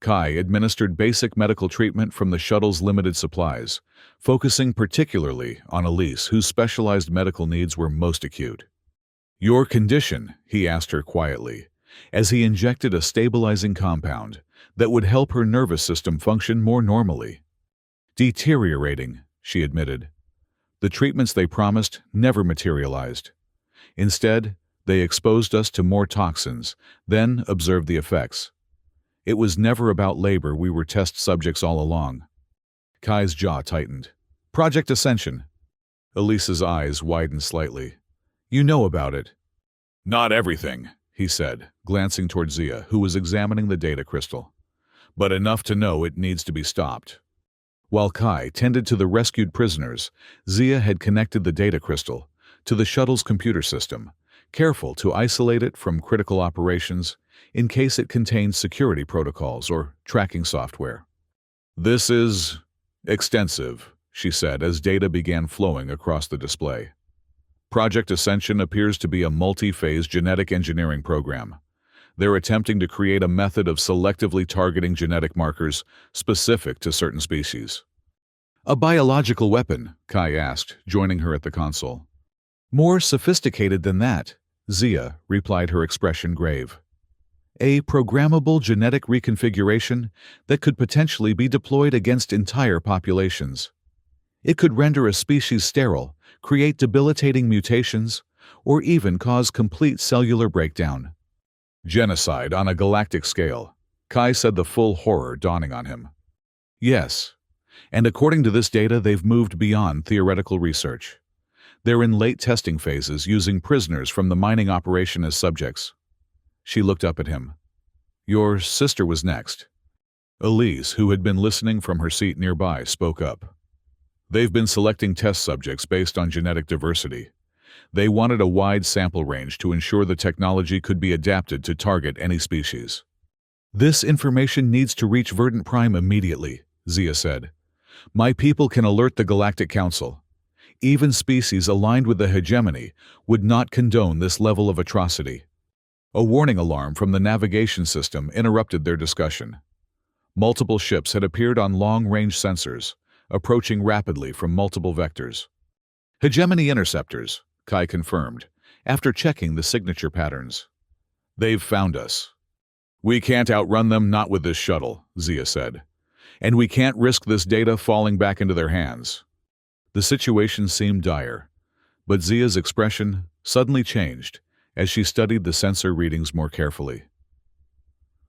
[SPEAKER 1] Kai administered basic medical treatment from the shuttle's limited supplies, focusing particularly on Elise, whose specialized medical needs were most acute. "Your condition?" he asked her quietly, as he injected a stabilizing compound that would help her nervous system function more normally. "Deteriorating," she admitted. "The treatments they promised never materialized. Instead, they exposed us to more toxins, then observed the effects. It was never about labor. We were test subjects all along." Kai's jaw tightened. "Project Ascension." Elise's eyes widened slightly. "You know about it." "Not everything," he said, glancing toward Zia, who was examining the data crystal. "But enough to know it needs to be stopped." While Kai tended to the rescued prisoners, Zia had connected the data crystal to the shuttle's computer system, careful to isolate it from critical operations in case it contained security protocols or tracking software. "This is extensive," she said as data began flowing across the display. "Project Ascension appears to be a multi-phase genetic engineering program. They're attempting to create a method of selectively targeting genetic markers specific to certain species." "A biological weapon?" Kai asked, joining her at the console. More sophisticated than that, Zia replied, her expression grave. A programmable genetic reconfiguration that could potentially be deployed against entire populations. It could render a species sterile, create debilitating mutations, or even cause complete cellular breakdown. Genocide on a galactic scale. Kai said, the full horror dawning on him. Yes, and according to this data, they've moved beyond theoretical research. They're in late testing phases, using prisoners from the mining operation as subjects. She looked up at him. Your sister was next. Elise, who had been listening from her seat nearby, spoke up. They've been selecting test subjects based on genetic diversity. They wanted a wide sample range to ensure the technology could be adapted to target any species. This information needs to reach Verdant Prime immediately, Zia said. My people can alert the Galactic Council. Even species aligned with the hegemony would not condone this level of atrocity. A warning alarm from the navigation system interrupted their discussion. Multiple ships had appeared on long-range sensors, approaching rapidly from multiple vectors. Hegemony interceptors, Kai confirmed, after checking the signature patterns. They've found us. We can't outrun them, not with this shuttle, Zia said. And we can't risk this data falling back into their hands. The situation seemed dire, but Zia's expression suddenly changed as she studied the sensor readings more carefully.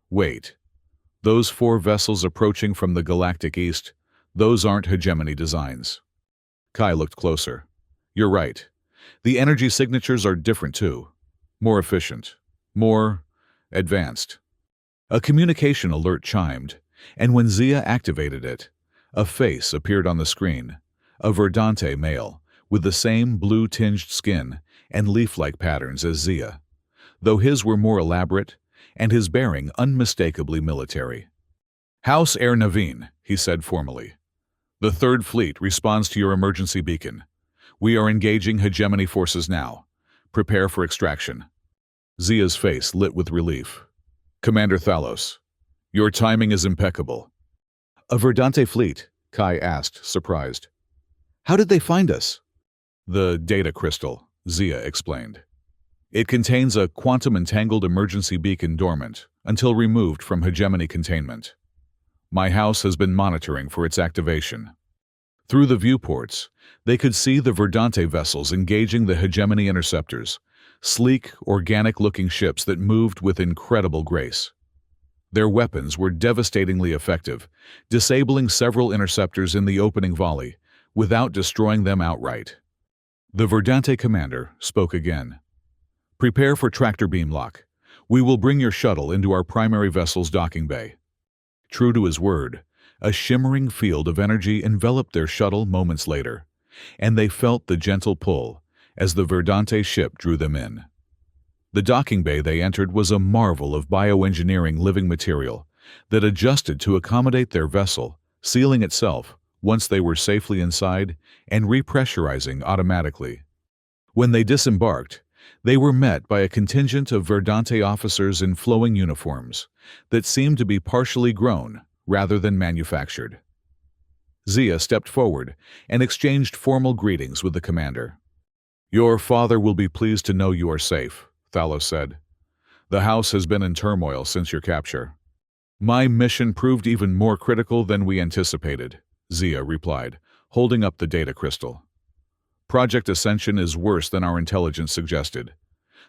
[SPEAKER 1] Wait, those 4 vessels approaching from the galactic east, those aren't hegemony designs. Kai looked closer. You're right. The energy signatures are different too. More efficient. More advanced. A communication alert chimed, and when Zia activated it, a face appeared on the screen, a Verdante male, with the same blue-tinged skin and leaf-like patterns as Zia, though his were more elaborate and his bearing unmistakably military. House Air Naveen, he said formally. The 3rd Fleet responds to your emergency beacon. We are engaging hegemony forces now. Prepare for extraction. Zia's face lit with relief. Commander Thalos, your timing is impeccable. A Verdante fleet? Kai asked, surprised. How did they find us? The data crystal, Zia explained. It contains a quantum-entangled emergency beacon dormant until removed from hegemony containment. My house has been monitoring for its activation. Through the viewports, they could see the Verdante vessels engaging the hegemony interceptors, sleek, organic-looking ships that moved with incredible grace. Their weapons were devastatingly effective, disabling several interceptors in the opening volley, without destroying them outright. The Verdante commander spoke again. Prepare for tractor beam lock. We will bring your shuttle into our primary vessel's docking bay. True to his word, a shimmering field of energy enveloped their shuttle moments later, and they felt the gentle pull as the Verdante ship drew them in. The docking bay they entered was a marvel of bioengineering living material that adjusted to accommodate their vessel, sealing itself once they were safely inside and repressurizing automatically. When they disembarked, they were met by a contingent of Verdante officers in flowing uniforms that seemed to be partially grown rather than manufactured. Zia stepped forward and exchanged formal greetings with the commander. Your father will be pleased to know you are safe, Thalos said. The house has been in turmoil since your capture. My mission proved even more critical than we anticipated, Zia replied, holding up the data crystal. Project Ascension is worse than our intelligence suggested.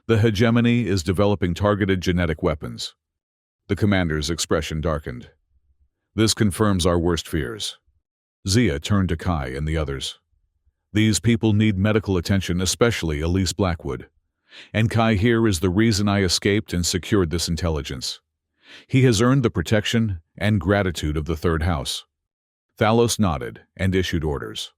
[SPEAKER 1] The hegemony is developing targeted genetic weapons. The commander's expression darkened. This confirms our worst fears. Zia turned to Kai and the others. These people need medical attention, especially Elise Blackwood. And Kai here is the reason I escaped and secured this intelligence. He has earned the protection and gratitude of the Third House. Thalos nodded and issued orders.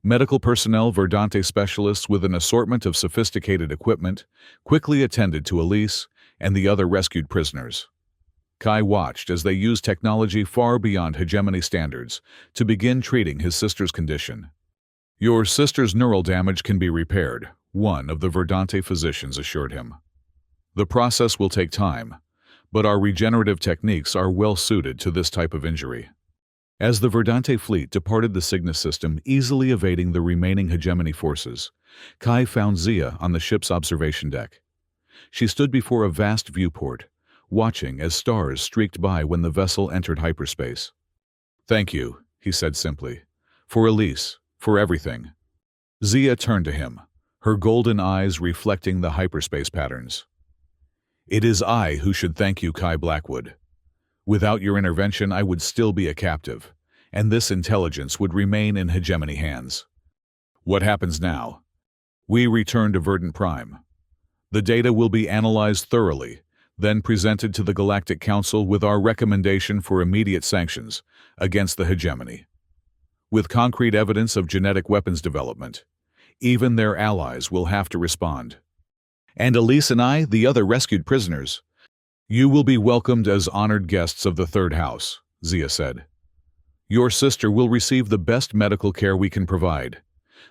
[SPEAKER 1] Medical personnel, Verdante specialists with an assortment of sophisticated equipment, quickly attended to Elise and the other rescued prisoners. Kai watched as they used technology far beyond hegemony standards to begin treating his sister's condition. Your sister's neural damage can be repaired, one of the Verdante physicians assured him. The process will take time, but our regenerative techniques are well suited to this type of injury. As the Verdante fleet departed the Cygnus system, easily evading the remaining hegemony forces, Kai found Zia on the ship's observation deck. She stood before a vast viewport, watching as stars streaked by when the vessel entered hyperspace. "Thank you," he said simply. "For Elise, for everything." Zia turned to him, her golden eyes reflecting the hyperspace patterns. "It is I who should thank you, Kai Blackwood. Without your intervention, I would still be a captive, and this intelligence would remain in hegemony hands. What happens now? We return to Verdant Prime. The data will be analyzed thoroughly, then presented to the Galactic Council with our recommendation for immediate sanctions against the hegemony. With concrete evidence of genetic weapons development, even their allies will have to respond. And Elise and I, the other rescued prisoners, you will be welcomed as honored guests of the Third House," Zia said. "Your sister will receive the best medical care we can provide.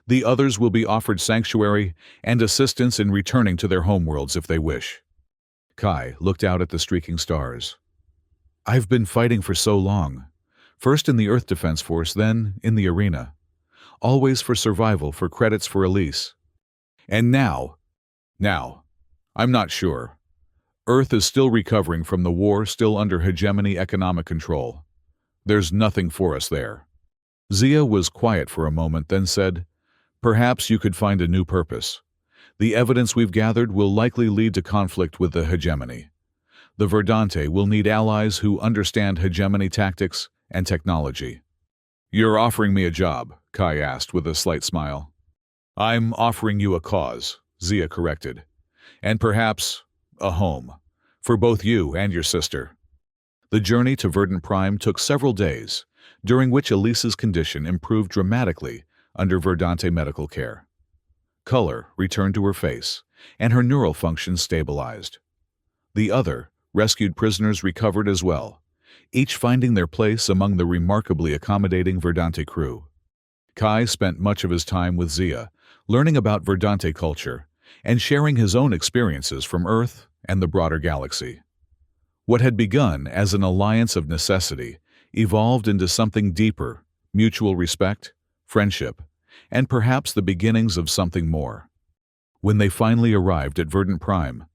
[SPEAKER 1] The others will be offered sanctuary and assistance in returning to their homeworlds if they wish." Kai looked out at the streaking stars. "I've been fighting for so long. First in the Earth Defense Force, then in the arena. Always for survival, for credits for Elise. And now, I'm not sure. Earth is still recovering from the war, still under hegemony economic control. There's nothing for us there." Zia was quiet for a moment, then said, "Perhaps you could find a new purpose. The evidence we've gathered will likely lead to conflict with the hegemony. The Verdante will need allies who understand hegemony tactics and technology." "You're offering me a job?" Kai asked with a slight smile. "I'm offering you a cause," Zia corrected. "And perhaps a home, for both you and your sister." The journey to Verdant Prime took several days, during which Elise's condition improved dramatically under Verdante medical care. Color returned to her face, and her neural functions stabilized. The other rescued prisoners recovered as well, each finding their place among the remarkably accommodating Verdante crew. Kai spent much of his time with Zia, learning about Verdante culture and sharing his own experiences from Earth and the broader galaxy. What had begun as an alliance of necessity evolved into something deeper: mutual respect, friendship, and perhaps the beginnings of something more. When they finally arrived at Verdant Prime,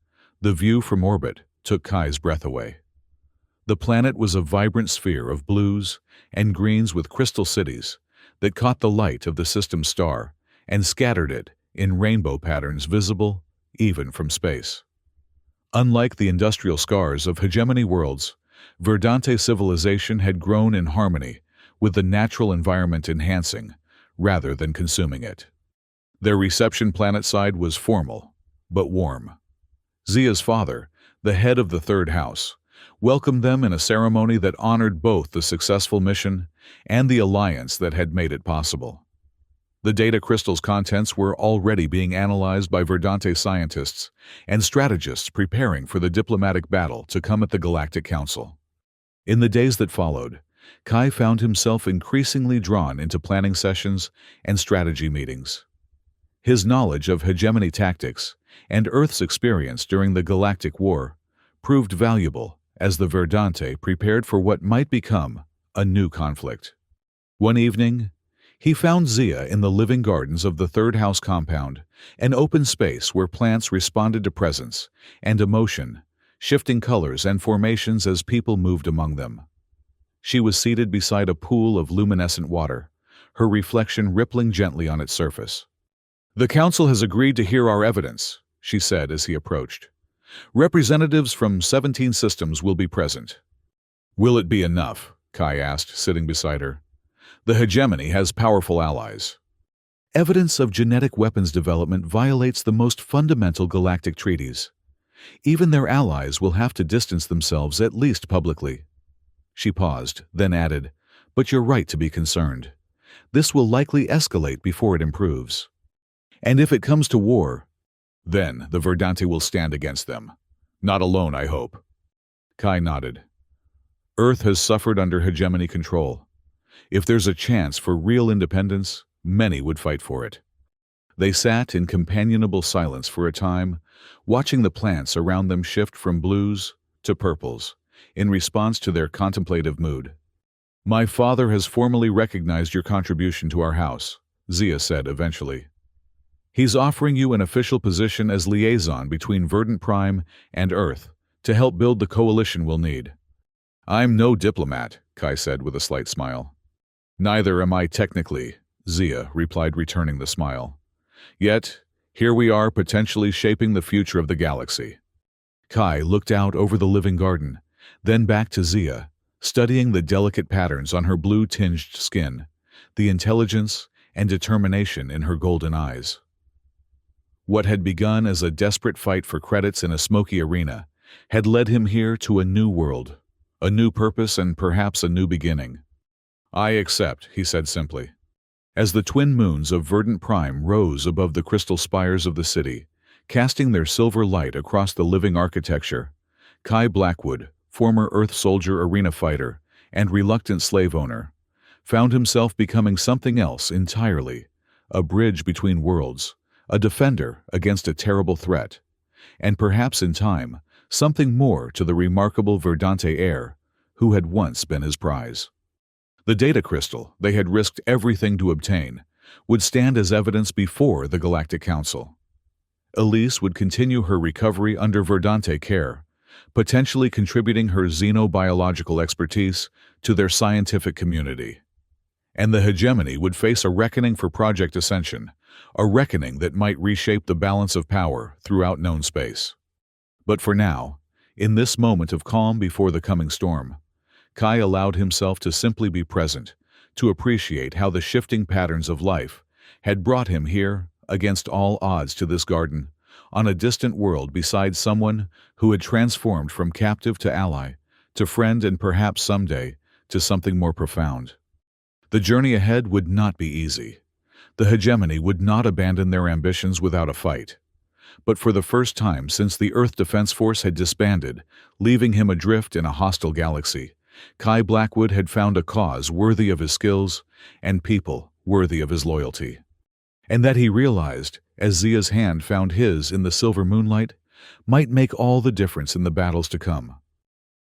[SPEAKER 1] the view from orbit took Kai's breath away. The planet was a vibrant sphere of blues and greens with crystal cities that caught the light of the system's star and scattered it in rainbow patterns visible even from space. Unlike the industrial scars of hegemony worlds, Verdante civilization had grown in harmony with the natural environment, enhancing rather than consuming it. Their reception planetside was formal, but warm. Zia's father, the head of the Third House, welcomed them in a ceremony that honored both the successful mission and the alliance that had made it possible. The data crystal's contents were already being analyzed by Verdante scientists and strategists preparing for the diplomatic battle to come at the Galactic Council. In the days that followed, Kai found himself increasingly drawn into planning sessions and strategy meetings. His knowledge of hegemony tactics and Earth's experience during the Galactic War proved valuable as the Verdante prepared for what might become a new conflict. One evening, he found Zia in the living gardens of the Third House compound, an open space where plants responded to presence and emotion, shifting colors and formations as people moved among them. She was seated beside a pool of luminescent water, her reflection rippling gently on its surface. "The Council has agreed to hear our evidence," she said as he approached. "Representatives from 17 systems will be present." "Will it be enough?" Kai asked, sitting beside her. "The hegemony has powerful allies." "Evidence of genetic weapons development violates the most fundamental galactic treaties. Even their allies will have to distance themselves, at least publicly." She paused, then added, "But you're right to be concerned. This will likely escalate before it improves. And if it comes to war, then the Verdante will stand against them. Not alone, I hope." Kai nodded. "Earth has suffered under hegemony control. If there's a chance for real independence, many would fight for it." They sat in companionable silence for a time, watching the plants around them shift from blues to purples in response to their contemplative mood. My father has formally recognized your contribution to our house, Zia said eventually. He's offering you an official position as liaison between Verdant Prime and Earth to help build the coalition we'll need. I'm no diplomat, Kai said with a slight smile. Neither am I technically, Zia replied, returning the smile. Yet, here we are potentially shaping the future of the galaxy. Kai looked out over the living garden, then back to Zia, studying the delicate patterns on her blue-tinged skin, the intelligence and determination in her golden eyes. What had begun as a desperate fight for credits in a smoky arena had led him here to a new world, a new purpose and perhaps a new beginning. I accept, he said simply. As the twin moons of Verdant Prime rose above the crystal spires of the city, casting their silver light across the living architecture, Kai Blackwood, former Earth soldier, arena fighter, and reluctant slave owner, found himself becoming something else entirely, a bridge between worlds, a defender against a terrible threat, and perhaps in time, something more to the remarkable Verdante heir who had once been his prize. The data crystal they had risked everything to obtain would stand as evidence before the Galactic Council. Elise would continue her recovery under Verdante care, potentially contributing her xenobiological expertise to their scientific community. And the hegemony would face a reckoning for Project Ascension, a reckoning that might reshape the balance of power throughout known space. But for now, in this moment of calm before the coming storm, Kai allowed himself to simply be present, to appreciate how the shifting patterns of life had brought him here, against all odds, to this garden, on a distant world beside someone who had transformed from captive to ally, to friend, and perhaps someday to something more profound. The journey ahead would not be easy. The hegemony would not abandon their ambitions without a fight. But for the first time since the Earth Defense Force had disbanded, leaving him adrift in a hostile galaxy, Kai Blackwood had found a cause worthy of his skills and people worthy of his loyalty. And that, he realized, as Zia's hand found his in the silver moonlight, might make all the difference in the battles to come.